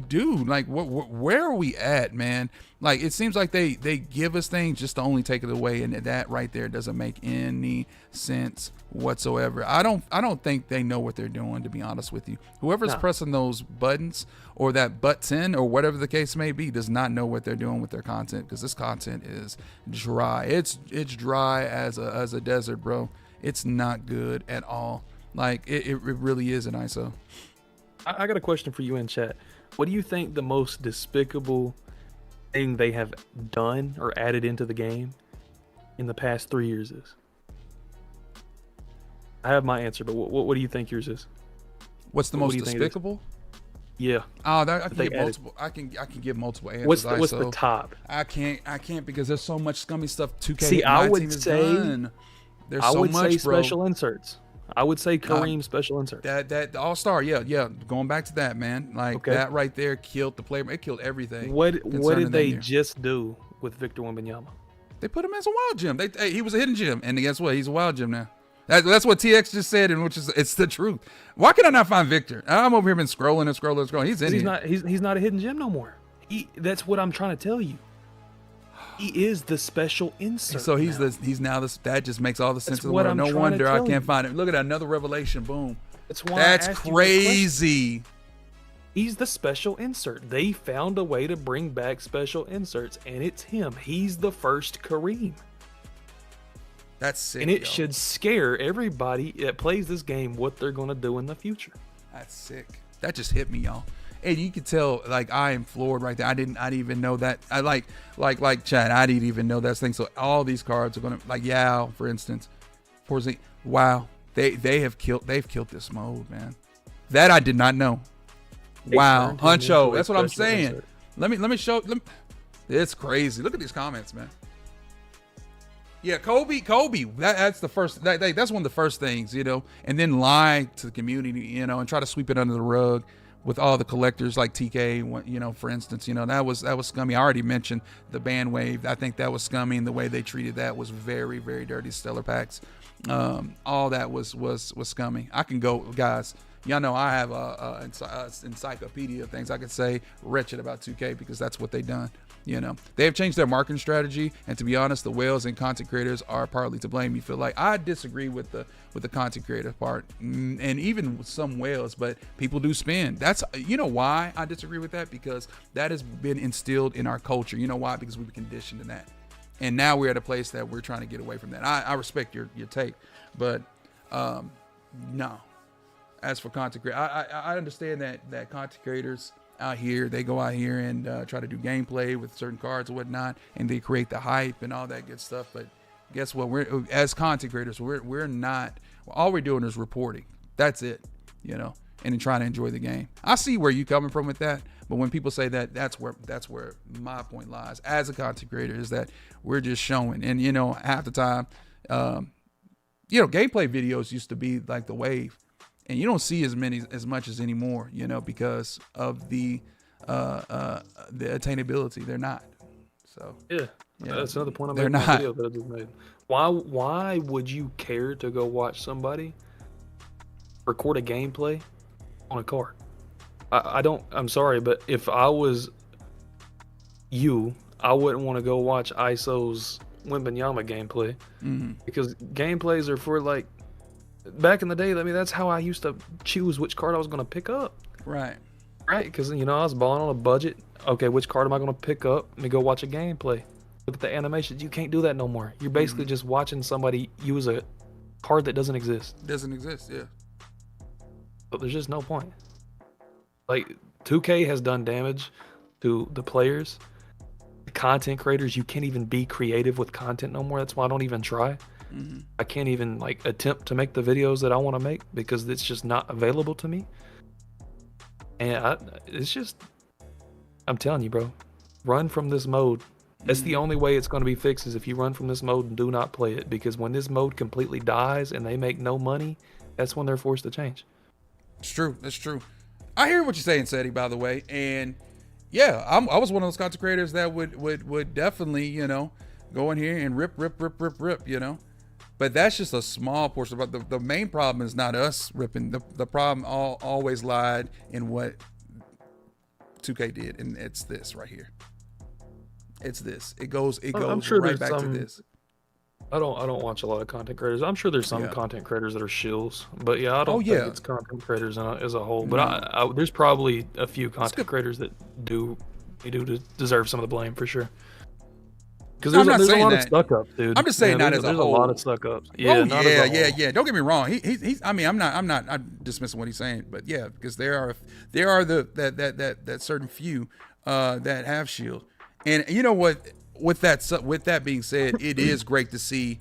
Speaker 1: dude, like, where are we at, man? Like, it seems like they give us things just to only take it away, and that right there doesn't make any sense whatsoever. I don't think they know what they're doing, to be honest with you. Whoever's pressing those buttons or that button or whatever the case may be does not know what they're doing with their content, because this content is dry. It's dry as a desert, bro. It's not good at all. Like, it really is an ISO.
Speaker 2: I got a question for you in chat. What do you think the most despicable thing they have done or added into the game in the past 3 years is? I have my answer, but what do you think yours is?
Speaker 1: What's the most despicable?
Speaker 2: Yeah.
Speaker 1: Oh, I can give multiple. I can give multiple answers.
Speaker 2: What's the top?
Speaker 1: I can't because there's so much scummy stuff. 2K.
Speaker 2: See, I would say
Speaker 1: there's so much, bro.
Speaker 2: Special inserts. I would say Kareem special insert.
Speaker 1: That All-Star, yeah. Going back to that, man. Like that right there killed the player. It killed everything.
Speaker 2: What did they just do with Victor Wembanyama?
Speaker 1: They put him as a wild gem. He was a hidden gem, and guess what? He's a wild gem now. That's what TX just said, and it's the truth. Why can I not find Victor? I'm over here been scrolling. He's in here.
Speaker 2: He's not a hidden gem no more. That's what I'm trying to tell you. He is the special insert.
Speaker 1: So he's now this. That just makes all the sense in the world. No wonder I can't find it. Look at that, another revelation. Boom. That's crazy.
Speaker 2: He's the special insert. They found a way to bring back special inserts, and it's him. He's the first Kareem.
Speaker 1: That's sick.
Speaker 2: And it should scare everybody that plays this game what they're going to do in the future.
Speaker 1: That's sick. That just hit me, y'all. And you could tell, like, I am floored right there. I didn't even know that. I like Chad. I didn't even know that thing. So all these cards are gonna, like Yao, for instance. Wow, they've killed this mode, man. That I did not know. Wow, Huncho. That's what I'm saying. Insert. Let me show. It's crazy. Look at these comments, man. Yeah, Kobe. That's the first. That's one of the first things, you know. And then lie to the community, you know, and try to sweep it under the rug with all the collectors like TK, you know, for instance, you know, that was scummy. I already mentioned the ban wave. I think that was scummy, and the way they treated that was very, very dirty. Stellar packs, all that was scummy. I can go, guys. Y'all know I have a encyclopedia of things I could say wretched about 2K because that's what they done. You know, they have changed their marketing strategy, and to be honest, the whales and content creators are partly to blame. You feel like I disagree with the content creator part, and even with some whales, but people do spend. That's, you know, why I disagree with that, because that has been instilled in our culture. You know why? Because we've been conditioned in that, and now we're at a place that we're trying to get away from that. I respect your take, but No. As for content creators, I understand that content creators out here, they go out here and try to do gameplay with certain cards and whatnot, and they create the hype and all that good stuff. But guess what? We're as content creators, we're not. All we're doing is reporting. That's it, you know, and then trying to enjoy the game. I see where you're coming from with that, but when people say that, that's where my point lies. As a content creator, is that we're just showing, and you know, half the time, you know, gameplay videos used to be like the wave. And you don't see as much as anymore, you know, because of the attainability. They're not. So
Speaker 2: yeah, that's another point I made
Speaker 1: they're
Speaker 2: in my
Speaker 1: not.
Speaker 2: video that I just made. Why would you care to go watch somebody record a gameplay on a card? I don't. I'm sorry, but if I was you, I wouldn't want to go watch ISO's Wembanyama gameplay because gameplays are for like. Back in the day, I mean, that's how I used to choose which card I was going to pick up.
Speaker 1: Right.
Speaker 2: Right, because, you know, I was balling on a budget. Okay, which card am I going to pick up? Let me go watch a gameplay. Look at the animations. You can't do that no more. You're basically just watching somebody use a card that doesn't exist.
Speaker 1: Doesn't exist, yeah.
Speaker 2: But there's just no point. Like, 2K has done damage to the players. The content creators, you can't even be creative with content no more. That's why I don't even try. I can't even like attempt to make the videos that I want to make because it's just not available to me. And it's just, I'm telling you, bro, run from this mode. That's the only way it's going to be fixed is if you run from this mode and do not play it. Because when this mode completely dies and they make no money, that's when they're forced to change.
Speaker 1: It's true. That's true. I hear what you're saying, Seti, by the way. And yeah, I was one of those content creators that would definitely, you know, go in here and rip, you know. But that's just a small portion. But the main problem is not us ripping. The problem always lied in what 2K did, and it's this right here. It's this. It goes
Speaker 2: I'm sure
Speaker 1: right back to this.
Speaker 2: I don't watch a lot of content creators. I'm sure there's some content creators that are shills, but yeah, I don't think it's content creators as a whole. But there's probably a few content creators that do deserve some of the blame for sure. Because there's a lot of stuck ups, dude.
Speaker 1: I'm just saying that as a whole.
Speaker 2: There's a lot of stuck ups. Yeah,
Speaker 1: yeah. Don't get me wrong. He's. I mean, I'm not dismissing what he's saying, but yeah, because there are that certain few that have shield, and you know what? With that being said, it is great to see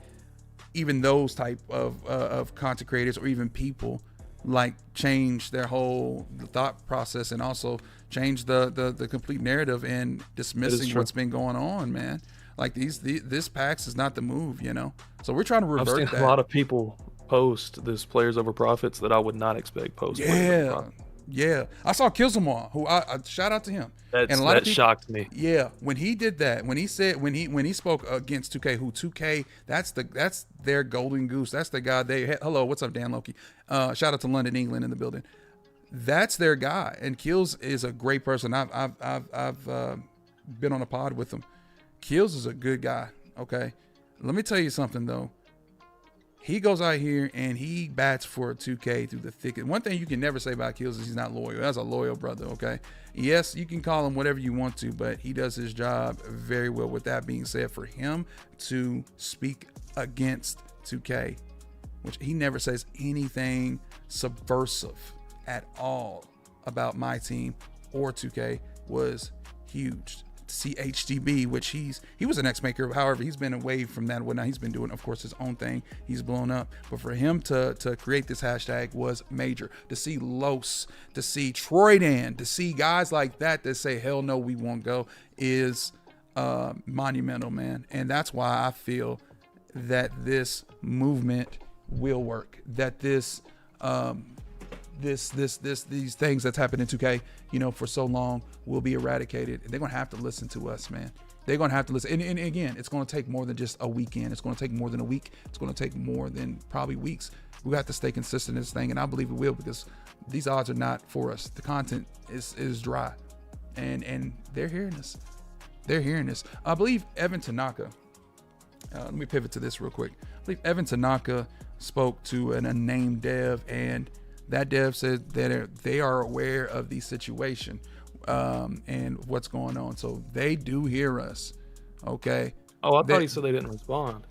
Speaker 1: even those type of content creators or even people like change their whole thought process and also change the complete narrative and dismissing what's been going on, man. Like this PAX is not the move, you know. So we're trying to revert that.
Speaker 2: I've seen a lot of people post this players over profits that I would not expect post.
Speaker 1: Yeah. I saw Killsamore, who I shout out to him.
Speaker 2: That shocked me.
Speaker 1: Yeah, when he did that, when he spoke against 2K, who 2K, that's their golden goose. That's the guy hello, what's up, Dan Loki? Shout out to London, England in the building. That's their guy, and Kills is a great person. I've been on a pod with him. Kills is a good guy. Okay, let me tell you something though. He goes out here and he bats for 2K through the thick. One thing you can never say about Kills is he's not loyal. That's a loyal brother, okay? Yes, you can call him whatever you want to, but he does his job very well. With that being said, for him to speak against 2K, which he never says anything subversive at all about my team or 2K, was huge. See HDB, which he was an X-Maker, however he's been away from that and whatnot. He's been doing, of course, his own thing. He's blown up, but for him to create this hashtag was major. To see Los, to see Troy Dan, to see guys like that say hell no, we won't go, is monumental, man. And that's why I feel that this movement will work, that these things that's happened in 2K, you know, for so long will be eradicated. They're gonna have to listen to us, man. They're gonna have to listen. And again, it's gonna take more than just a weekend. It's gonna take more than a week. It's gonna take more than probably weeks. We have to stay consistent in this thing, and I believe it will, because these odds are not for us. The content is dry, and they're hearing us. They're hearing us. I believe Evan Tanaka. Let me pivot to this real quick. I believe Evan Tanaka spoke to an unnamed dev, and that dev said that they are aware of the situation and what's going on. So they do hear us. Okay.
Speaker 2: Oh, I thought he said they didn't respond.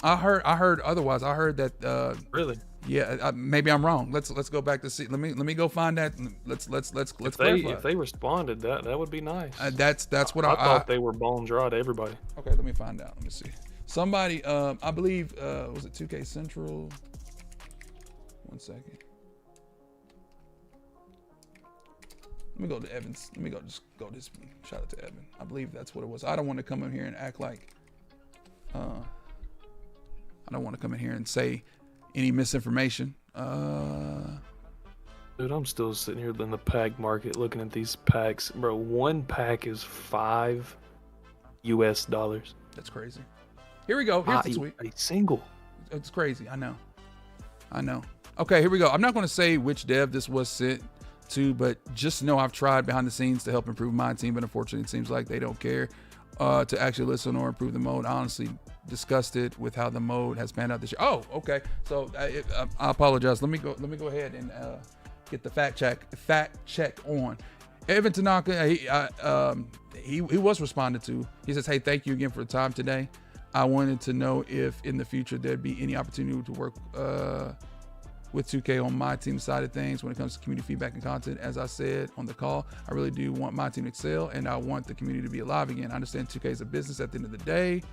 Speaker 1: I heard otherwise. I heard that.
Speaker 2: Really?
Speaker 1: Yeah, maybe I'm wrong. Let's go back to see. Let me go find that. Let's clarify.
Speaker 2: If they responded, that would be nice.
Speaker 1: That's what
Speaker 2: I thought they were bone dry to everybody.
Speaker 1: Okay, let me find out. Let me see. Somebody, I believe, was it 2K Central? 1 second. Let me go to Evans. Let me just go this. Shout out to Evan. I believe that's what it was. I don't want to come in here and act like. I don't want to come in here and say any misinformation.
Speaker 2: Dude, I'm still sitting here in the pack market looking at these packs. Bro, one pack is $5 US.
Speaker 1: That's crazy. Here we go. Here's the tweet.
Speaker 2: A single.
Speaker 1: It's crazy. I know. Okay, here we go. I'm not going to say which dev this was sent to, but just know I've tried behind the scenes to help improve my team, but unfortunately it seems like they don't care to actually listen or improve the mode. Honestly, disgusted with how the mode has panned out this year. Oh, okay. So I apologize. Let me go ahead and get the fact check on. Evan Tanaka, he was responded to. He says, "Hey, thank you again for the time today. I wanted to know if in the future there'd be any opportunity to work with 2K on my team side of things when it comes to community feedback and content. As I said on the call, I really do want my team to excel, and I want the community to be alive again. I understand 2K is a business at the end of the day,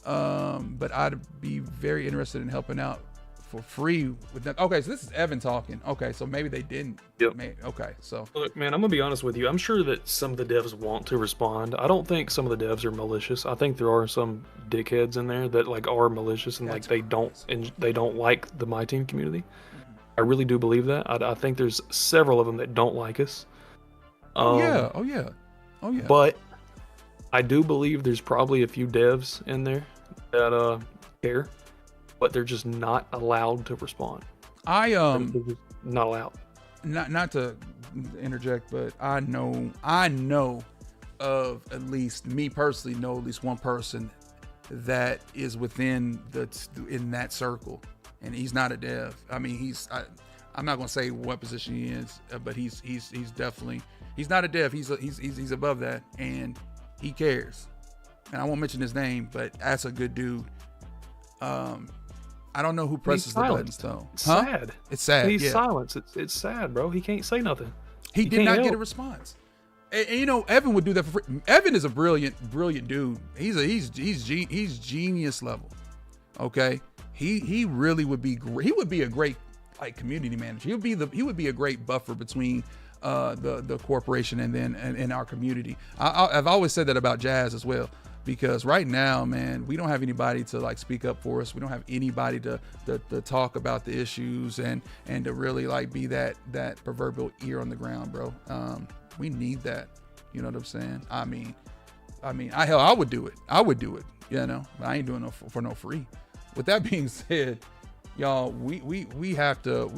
Speaker 1: but I'd be very interested in helping out for free with that." Okay, so this is Evan talking. Okay, so maybe they didn't.
Speaker 2: Yep.
Speaker 1: Okay, so
Speaker 2: look, man, I'm gonna be honest with you. I'm sure that some of the devs want to respond. I don't think some of the devs are malicious. I think there are some dickheads in there that like are malicious and like they don't like the My Team community. I really do believe that. I think there's several of them that don't like us.
Speaker 1: Oh yeah.
Speaker 2: But I do believe there's probably a few devs in there that care, but they're just not allowed to respond.
Speaker 1: They're
Speaker 2: just not allowed.
Speaker 1: Not to interject, but I know of at least me personally know at least one person that is within in that circle, and he's not a dev. I mean, I'm not gonna say what position he is, but he's definitely not a dev. He's above that, and he cares. And I won't mention his name, but that's a good dude. I don't know who presses the buttons though.
Speaker 2: It's sad.
Speaker 1: It's sad.
Speaker 2: He's silenced. It's sad, bro. He can't say nothing.
Speaker 1: He did not get a response. And you know, Evan would do that for free. Evan is a brilliant dude. He's genius level. Okay, he really would be great. He would be a great like community manager. He would be a great buffer between the corporation and then and our community. I've always said that about Jazz as well. Because right now, man, we don't have anybody to like speak up for us. We don't have anybody to talk about the issues and to really like be that proverbial ear on the ground, bro. We need that. You know what I'm saying? I mean, I would do it. You know, but I ain't doing it for no free. With that being said, y'all, we have to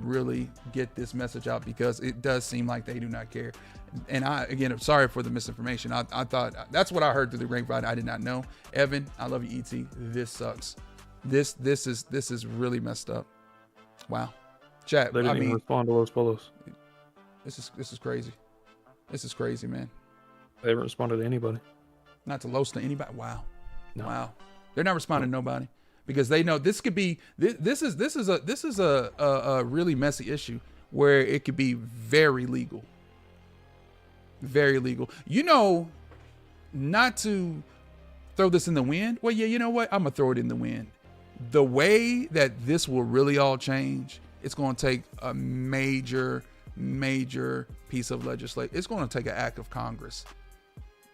Speaker 1: really get this message out because it does seem like they do not care. And I'm sorry for the misinformation. I thought that's what I heard through the grapevine. I did not know. Evan, I love you, ET. This sucks. This is really messed up. Wow. Chat.
Speaker 2: They didn't even respond to Los Polos.
Speaker 1: This is crazy. This is crazy, man.
Speaker 2: They haven't responded to anybody.
Speaker 1: Not to Los, to anybody. Wow.
Speaker 2: No.
Speaker 1: Wow. They're not responding to nobody because they know this could be. This is a really messy issue where it could be very legal. Very legal. You know, not to throw this in the wind. Well, yeah, you know what? I'm going to throw it in the wind. The way that this will really all change, it's going to take a major piece of legislation. It's going to take an act of Congress,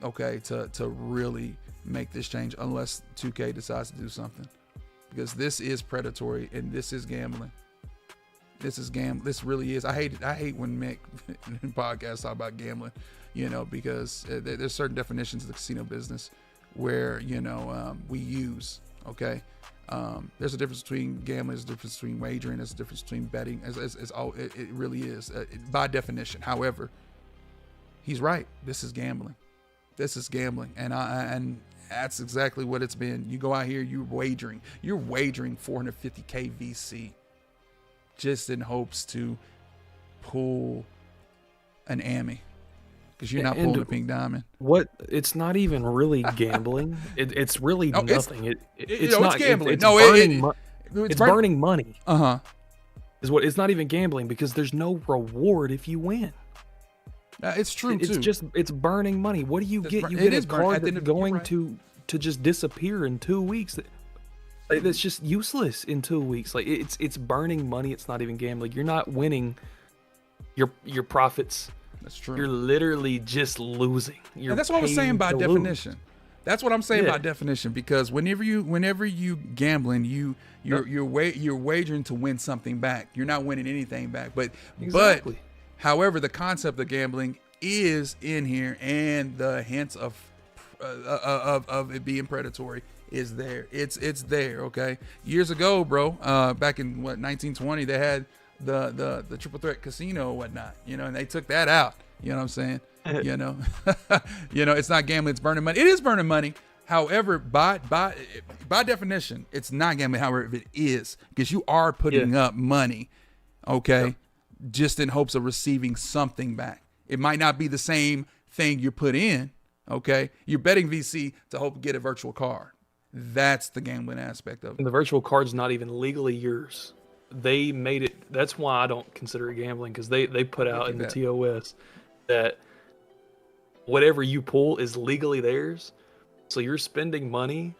Speaker 1: okay, to really make this change unless 2K decides to do something. Because this is predatory and this is gambling. This really is. I hate when Mick in podcasts talk about gambling, you know, because there's certain definitions of the casino business where, you know, we use, okay. There's a difference between gambling, there's a difference between wagering, there's a difference between betting. It really is by definition. However, he's right. This is gambling. And that's exactly what it's been. You go out here, you're wagering 450K VC just in hopes to pull an Ammy because you're not pulling a pink diamond.
Speaker 2: What? It's not even really gambling. It's really nothing. It's
Speaker 1: gambling.
Speaker 2: It's burning money.
Speaker 1: Uh-huh.
Speaker 2: Is what it's not even gambling because there's no reward if you win.
Speaker 1: It's true too.
Speaker 2: It's burning money. What do you get? You get a card that's going to just disappear in 2 weeks. Like, that's just useless in 2 weeks. Like it's burning money. It's not even gambling. You're not winning your profits.
Speaker 1: That's true.
Speaker 2: You're literally just losing.
Speaker 1: And that's what I'm saying by definition. That's what I'm saying by definition, because whenever you gambling, you're wagering to win something back. You're not winning anything back. But however, the concept of gambling is in here, and the hints of it being predatory is there. It's there. Okay. Years ago, bro, back in 1920, they had the triple threat casino and whatnot, and they took that out. You know what I'm saying? It's not gambling, it's burning money. It is burning money. However, by definition, it's not gambling. However, it is, because you are putting up money, okay, just in hopes of receiving something back. It might not be the same thing you put in, okay? You're betting VC to hope to get a virtual card. That's the gambling aspect of it.
Speaker 2: And the virtual card's not even legally yours. They made it. That's why I don't consider it gambling, because they put out in the TOS that whatever you pull is legally theirs. So you're spending money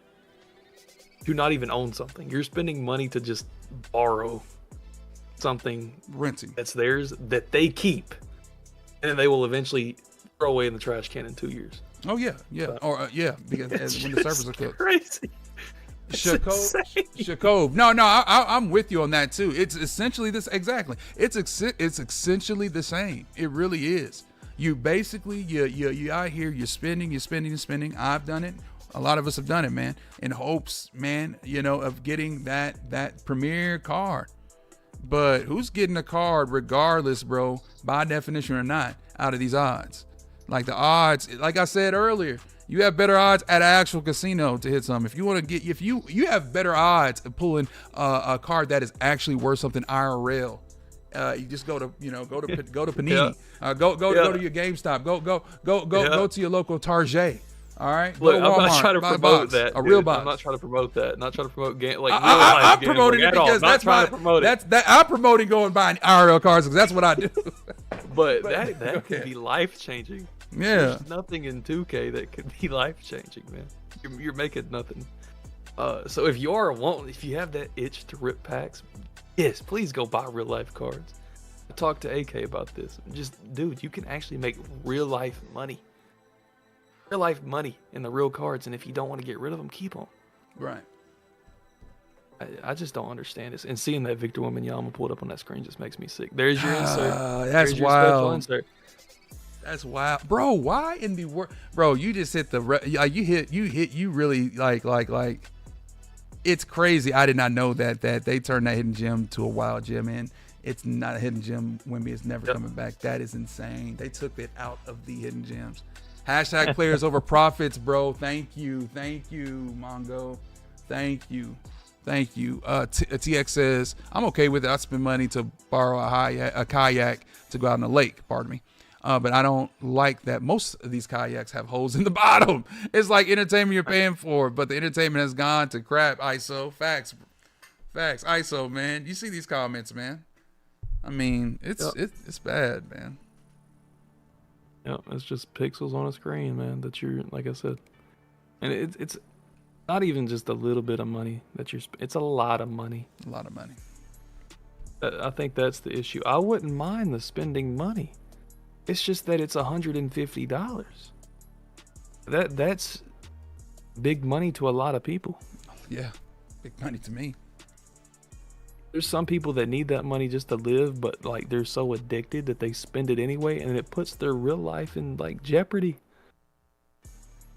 Speaker 2: to not even own something. You're spending money to just borrow something,
Speaker 1: renting,
Speaker 2: that's theirs, that they keep, and then they will eventually throw away in the trash can in 2 years.
Speaker 1: Oh yeah, because when the servers are cooked.
Speaker 2: Crazy.
Speaker 1: Shakov. No, I'm with you on that too. It's essentially this exactly. It's essentially the same. It really is. You basically you out here, you're spending. I've done it. A lot of us have done it, man, in hopes, man, of getting that premier card. But who's getting a card regardless, bro, by definition or not, out of these odds? Like the odds, like I said earlier, you have better odds at an actual casino to hit something. If you want to get, if you have better odds of pulling a card that is actually worth something IRL. You just go to Panini, go to your GameStop, go to your local Target. All right.
Speaker 2: Look, I'm not trying to promote that.
Speaker 1: A real box.
Speaker 2: I'm not trying to promote that. Not trying to promote game. Like
Speaker 1: I'm promoting it because that's
Speaker 2: trying to promote it.
Speaker 1: I'm promoting going buying IRL cards because that's what I do.
Speaker 2: But that could be life changing.
Speaker 1: Yeah.
Speaker 2: There's nothing in 2K that could be life changing, man. You're making nothing. So if you have that itch to rip packs, yes, please go buy real life cards. I talked to AK about this. Dude, you can actually make real life money. Real life money in the real cards, and if you don't want to get rid of them, keep them.
Speaker 1: Right.
Speaker 2: I just don't understand this. And seeing that Victor Wembanyama pulled up on that screen just makes me sick. There's your insert.
Speaker 1: That's
Speaker 2: your
Speaker 1: wild.
Speaker 2: Insert.
Speaker 1: That's wild, bro. Why in the world, bro? You just hit you really like. It's crazy. I did not know that they turned that hidden gem to a wild gem, and it's not a hidden gem. Wemby is never coming back. That is insane. They took it out of the hidden gems. Hashtag players over profits, bro. Thank you, Mongo. Thank you. TX says, I'm okay with it. I spend money to borrow a kayak to go out in the lake, pardon me. But I don't like that most of these kayaks have holes in the bottom. It's like entertainment you're paying for, but the entertainment has gone to crap. ISO. Facts. ISO, man. You see these comments, man. I mean, it's bad, man.
Speaker 2: Yeah, it's just pixels on a screen, man, that you're, like I said. And it's not even just a little bit of money that it's a lot of money.
Speaker 1: A lot of money.
Speaker 2: I think that's the issue. I wouldn't mind the spending money. It's just that it's $150. That's big money to a lot of people.
Speaker 1: Yeah, big money to me.
Speaker 2: There's some people that need that money just to live, but like they're so addicted that they spend it anyway, and it puts their real life in like jeopardy.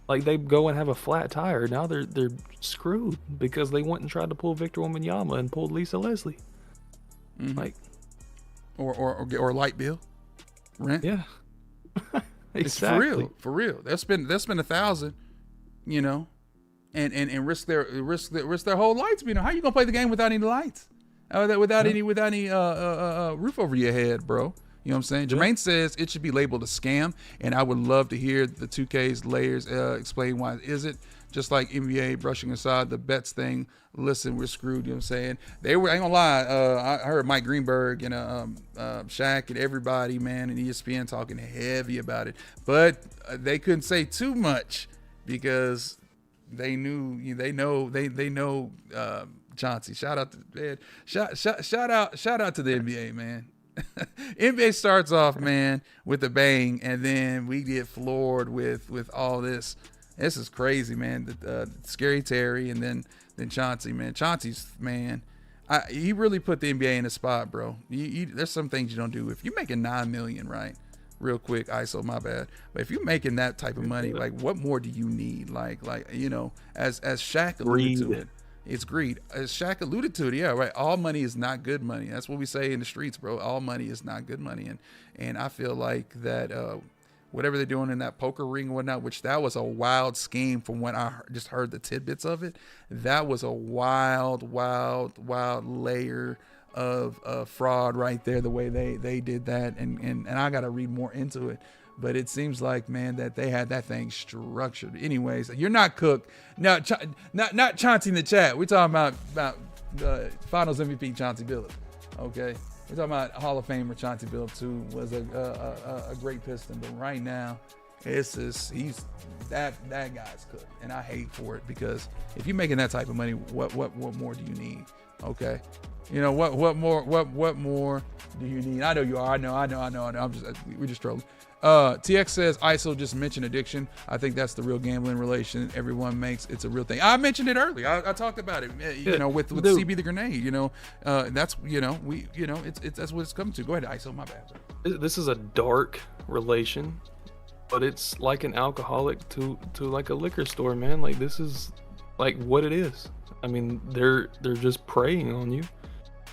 Speaker 2: Like they go and have a flat tire, now they're screwed because they went and tried to pull Victor Wembanyama and pulled Lisa Leslie.
Speaker 1: Mm-hmm.
Speaker 2: Like,
Speaker 1: or light bill, rent.
Speaker 2: Yeah, exactly.
Speaker 1: It's for real. They'll spend $1,000, and risk their whole lights. How you gonna play the game without any lights? Without any roof over your head, bro? You know what I'm saying?
Speaker 2: Yeah.
Speaker 1: Jermaine says it should be labeled a scam, and I would love to hear the 2K's layers explain why it isn't. Just like NBA brushing aside the bets thing, listen, we're screwed. You know what I'm saying? They were, I ain't gonna lie, I heard Mike Greenberg and Shaq and everybody, man, and ESPN talking heavy about it. But they couldn't say too much because they know Chauncey. Shout out to man. Shout out to the NBA, man. NBA starts off, man, with a bang, and then we get floored with all this. This is crazy, man. Scary Terry, and then Chauncey, man. Chauncey's, man, he really put the NBA in a spot, bro. There's some things you don't do. If you're making $9 million, right? Real quick, ISO, my bad. But if you're making that type of money, like, what more do you need? Like you know, as Shaq alluded to it, it's greed. As Shaq alluded to it, yeah, right. All money is not good money. That's what we say in the streets, bro. All money is not good money, and I feel like that. Whatever they're doing in that poker ring and whatnot, which that was a wild scheme from when I just heard the tidbits of it. That was a wild layer of fraud right there, the way they did that. And I got to read more into it. But it seems like, man, that they had that thing structured. Anyways, you're not Cook. No, not Chauncey in the chat. We're talking about Finals MVP Chauncey Billups. Okay. We're talking about Hall of Famer Chauncey Billups, who was a great Piston, but right now, he's that guy's cooked, and I hate for it because if you're making that type of money, what more do you need? Okay, you know what more do you need? I know you are. I know. We're just trolling. TX says ISO just mentioned addiction. I think that's the real gambling relation everyone makes. It's a real thing. I mentioned it earlier. I talked about it. You know, with CB the grenade. You know, that's it's that's what it's coming to. Go ahead, ISO. My bad.
Speaker 2: This is a dark relation, but it's like an alcoholic to like a liquor store, man. Like, this is like what it is. I mean, they're just preying on you,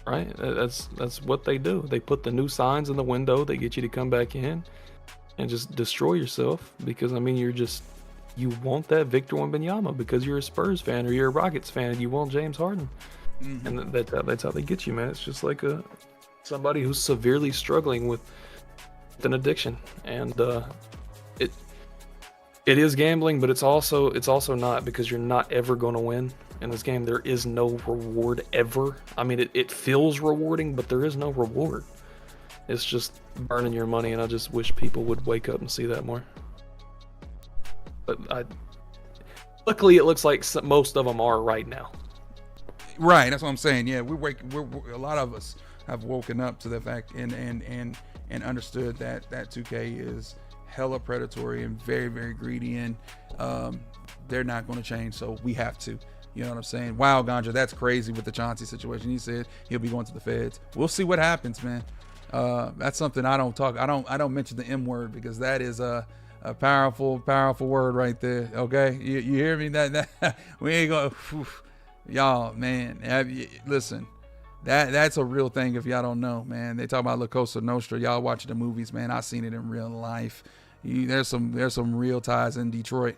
Speaker 2: right? That's what they do. They put the new signs in the window. They get you to come back in and just destroy yourself because, I mean, you want that Victor Wembanyama because you're a Spurs fan or you're a Rockets fan and you want James Harden. Mm-hmm. And that's how they get you, man. It's just like somebody who's severely struggling with an addiction, and it is gambling, but it's also not, because you're not ever going to win in this game. There is no reward ever. I mean, it feels rewarding, but there is no reward. It's just burning your money, and I just wish people would wake up and see that more. But luckily, it looks like most of them are right now.
Speaker 1: Right, that's what I'm saying. Yeah, we're a lot of us have woken up to the fact and understood that 2K is hella predatory and very, very greedy, and they're not going to change. So we have to. You know what I'm saying? Wow, Ganja, that's crazy with the Chauncey situation. He said he'll be going to the feds. We'll see what happens, man. That's something I don't mention the M word, because that is a powerful word right there. Okay, you hear me? That we ain't gonna, y'all, man. Listen, that's a real thing. If y'all don't know, man, they talk about La Cosa Nostra. Y'all watching the movies, man. I seen it in real life. There's some real ties in Detroit.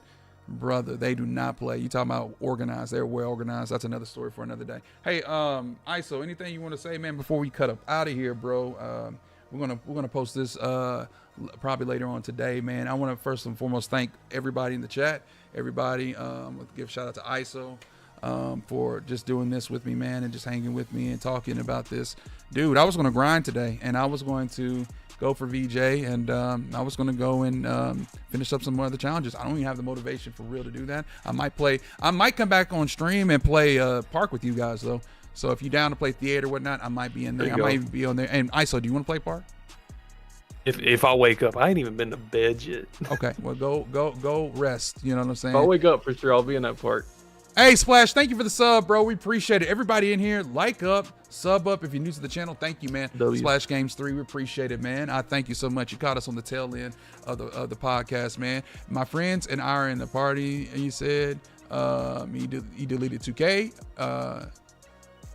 Speaker 1: Brother, they do not play. You talking about organized? They're well organized. That's another story for another day. Hey, ISO, anything you want to say, man, before we cut up out of here, bro? We're gonna post this probably later on today, man. I want to first and foremost thank everybody in the chat. Everybody, give a shout out to ISO for just doing this with me, man, and just hanging with me and talking about this. Dude, I was gonna grind today, and I was going to go for VJ, and I was going to go and finish up some other challenges. I don't even have the motivation for real to do that. I might come back on stream and play Park with you guys, though. So if you're down to play theater or whatnot, I might be in there. I might even be on there. And ISO, do you want to play Park?
Speaker 2: If I wake up, I ain't even been to bed yet.
Speaker 1: Okay, well, go rest. You know what I'm saying?
Speaker 2: If I wake up, for sure, I'll be in that Park.
Speaker 1: Hey, Splash, thank you for the sub, bro. We appreciate it. Everybody in here, like up, sub up if you're new to the channel. Thank you, man. Splash Games 3, we appreciate it, man. I thank you so much. You caught us on the tail end of the podcast, man. My friends and I are in the party, and you said he deleted 2K.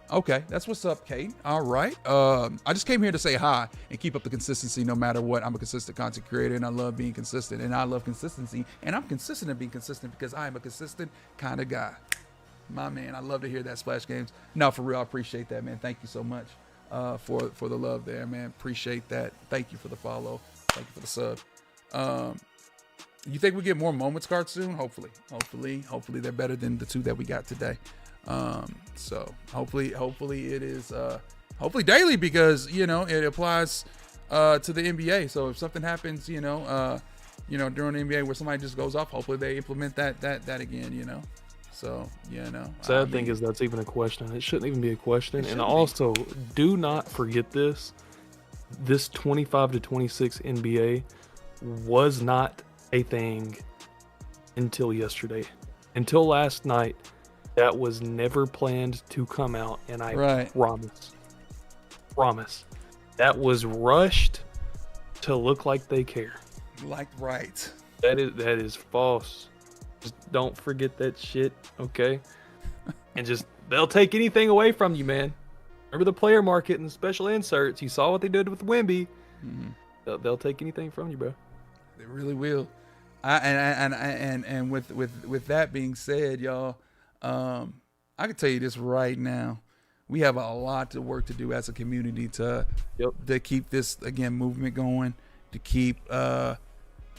Speaker 1: Okay, that's what's up, Kate. All right. I just came here to say hi and keep up the consistency no matter what. I'm a consistent content creator, and I love being consistent, and I love consistency, and I'm consistent in being consistent because I am a consistent kind of guy. My man, I love to hear that, Splash Games. No, for real, I appreciate that, man. Thank you so much. for the love there, man. Appreciate that. Thank you for the follow. Thank you for the sub. You think we get more moments cards soon? Hopefully they're better than the 2 that we got today. So hopefully it is hopefully daily, because it applies to the NBA. So if something happens, during the NBA where somebody just goes off, hopefully they implement that again. So
Speaker 2: Sad thing is that's even a question. It shouldn't even be a question. And also, do not forget this. This 25 to 26 NBA was not a thing until yesterday. Until last night, that was never planned to come out, and I promise. That was rushed to look like they care.
Speaker 1: Right.
Speaker 2: That is false. Just don't forget that shit, okay? And they'll take anything away from you, man. Remember the player market and the special inserts. You saw what they did with Wemby. Mm-hmm. They'll take anything from you, bro.
Speaker 1: They really will. And with that being said, y'all, I can tell you this right now. We have a lot of work to do as a community to keep this movement going, to keep this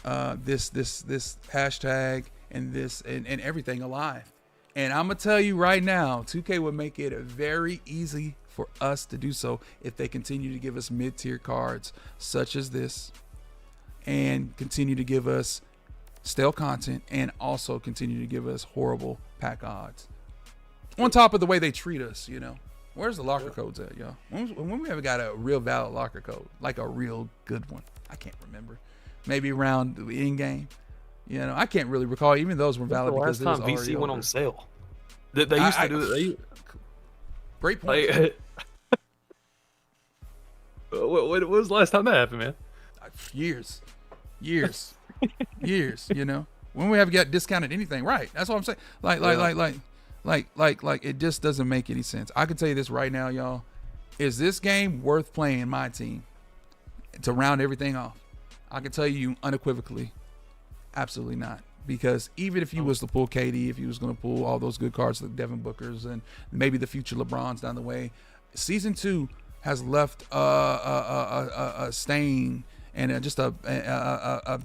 Speaker 1: hashtag and this and everything alive. And I'm gonna tell you right now, 2K would make it very easy for us to do so if they continue to give us mid-tier cards such as this, and continue to give us stale content, and also continue to give us horrible pack odds. On top of the way they treat us, Where's the locker codes at, y'all? When we ever got a real valid locker code, like a real good one? I can't remember. Maybe around the end game. I can't really recall. Even those were valid because
Speaker 2: the last time VC went on sale. They used to do it.
Speaker 1: Great point.
Speaker 2: What was the last time that happened, man?
Speaker 1: Years. When we haven't got discounted anything, right? That's what I'm saying. Like it just doesn't make any sense. I can tell you this right now, y'all. Is this game worth playing my team? To round everything off, I can tell you unequivocally, absolutely not. Because even if you was to pull KD, if you was going to pull all those good cards like Devin Booker's and maybe the future LeBrons down the way, season 2 has left a stain and just a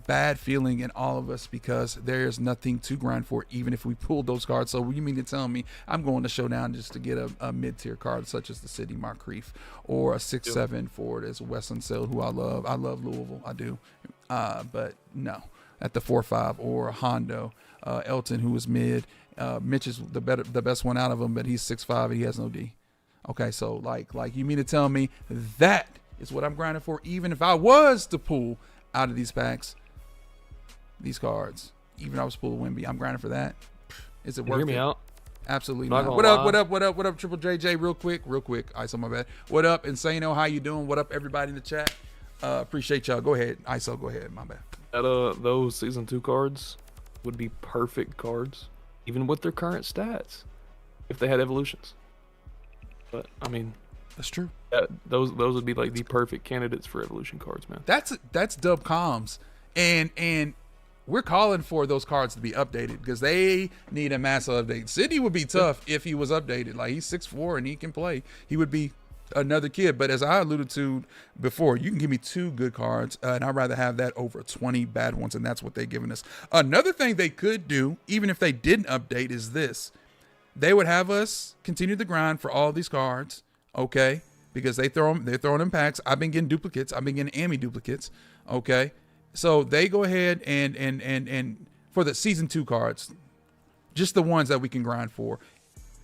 Speaker 1: bad feeling in all of us, because there's nothing to grind for even if we pulled those cards. So you mean to tell me I'm going to Showdown just to get a mid-tier card such as the City Moncrief, or a 6-7 forward as Weston Seld, who I love Louisville, I do, but no, at the 4-5, or Hondo, Elton, who is mid. Mitch is the best one out of them, but he's 6'5" and he has no D. Okay, so like you mean to tell me that is what I'm grinding for, even if I was to pull out of these packs, these cards, even if I was to pull a Wemby, I'm grinding for that? Is it worth it?
Speaker 2: Hear me out.
Speaker 1: Absolutely not. What up, Triple JJ? Real quick. ISO, my bad. What up, Insano? How you doing? What up, everybody in the chat? Appreciate y'all. Go ahead, ISO. Go ahead. My bad.
Speaker 2: Those season 2 cards would be perfect cards, even with their current stats, if they had evolutions. But I mean,
Speaker 1: that's true.
Speaker 2: Those would be like the perfect candidates for evolution cards, man.
Speaker 1: That's dub comms, and we're calling for those cards to be updated because they need a massive update. Sidney would be tough if he was updated. Like, he's 6'4" and he can play. He would be another kid. But as I alluded to before, you can give me 2 good cards, and I'd rather have that over 20 bad ones, and that's what they've given us. Another thing they could do, even if they didn't update, is this. They would have us continue the grind for all these cards, okay? Because they're throwing in packs. I've been getting duplicates. I've been getting Amy duplicates, okay? So they go ahead and for the season 2 cards, just the ones that we can grind for,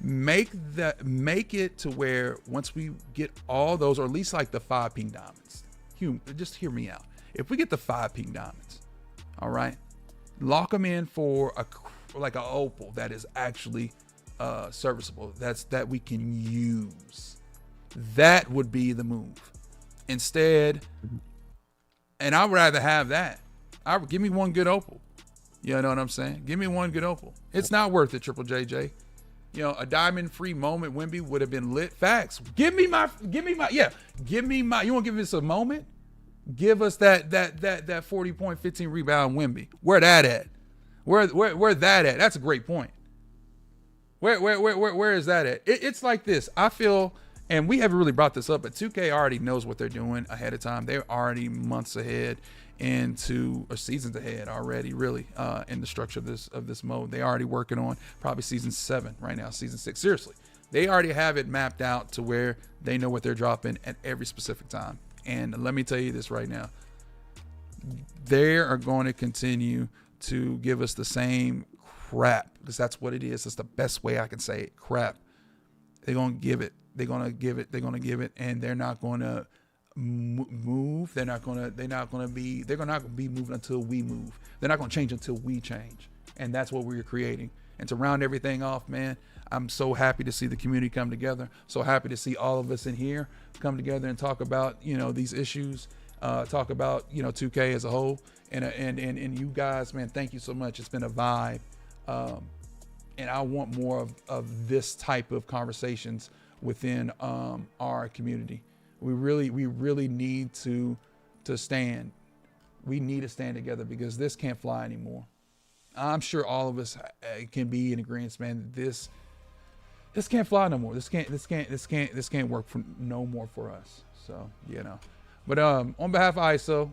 Speaker 1: make it to where once we get all those, or at least like the 5 pink diamonds, just hear me out. If we get the 5 pink diamonds, all right, lock them in for like an opal that is actually serviceable, that we can use. That would be the move. Instead, and I would rather have that. Give me one good opal. You know what I'm saying? Give me one good opal. It's not worth it, Triple JJ. You know, a diamond free moment Wemby would have been lit. Facts. Give me my. You want to give us a moment? Give us that 40 point, 15 rebound Wemby. Where that at? Where that at? That's a great point. Where is that at? It's like this. I feel and we haven't really brought this up, but 2K already knows what they're doing ahead of time. They're already months ahead into, or seasons ahead already, really, in the structure of this mode. They already working on probably season 7 right now, season 6. Seriously, they already have it mapped out to where they know what they're dropping at every specific time. And let me tell you this right now, they are going to continue to give us the same crap, because that's what it is. That's the best way I can say it. Crap. They're going to give it. They're going to give it. They're going to give it, and they're not going to move. They're not going to be moving until we move. They're not going to change until we change. And that's what we're creating. And to round everything off, man, I'm so happy to see the community come together. So happy to see all of us in here come together and talk about, you know, these issues, talk about, you know, 2K as a whole. And you guys, man, thank you so much. It's been a vibe. And I want more of this type of conversations within our community. We really need to stand. We need to stand together, because this can't fly anymore. I'm sure all of us can be in agreement, man. This can't fly no more. This can't work for no more for us. So, you know. But on behalf of ISO,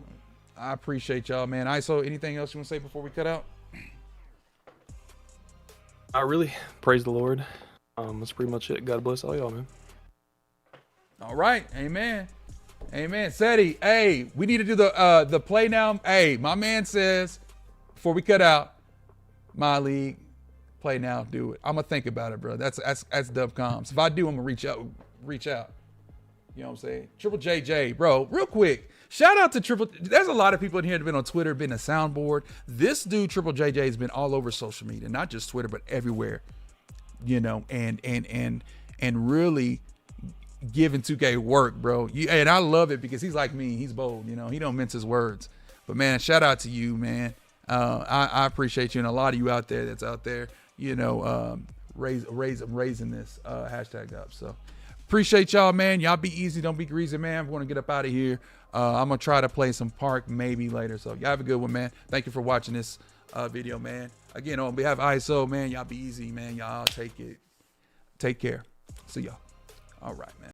Speaker 1: I appreciate y'all, man. ISO, anything else you want to say before we cut out?
Speaker 2: I really praise the Lord. That's pretty much it. God bless all y'all, man.
Speaker 1: All right, amen, amen. Seti, hey, we need to do the play now. Hey, my man says before we cut out, my league, play now, do it. I'm gonna think about it, bro. That's dub comms. If I do, I'm gonna reach out. You know what I'm saying? Triple JJ, bro. Real quick, shout out to Triple. There's a lot of people in here that have been on Twitter, been a soundboard. This dude, Triple JJ, has been all over social media, not just Twitter, but everywhere. You know, and really giving 2K work, bro. And I love it, because he's like me. He's bold. You know, he don't mince his words. But man, shout out to you, man. I appreciate you, and a lot of you out there that's out there, you know, raising this hashtag up. So appreciate y'all, man. Y'all be easy, don't be greasy, man. I'm going to get up out of here. I'm gonna try to play some park maybe later. So y'all have a good one, man. Thank you for watching this video, man. Again, on behalf of ISO, man, y'all be easy, man. Y'all take care. See y'all. All right, man.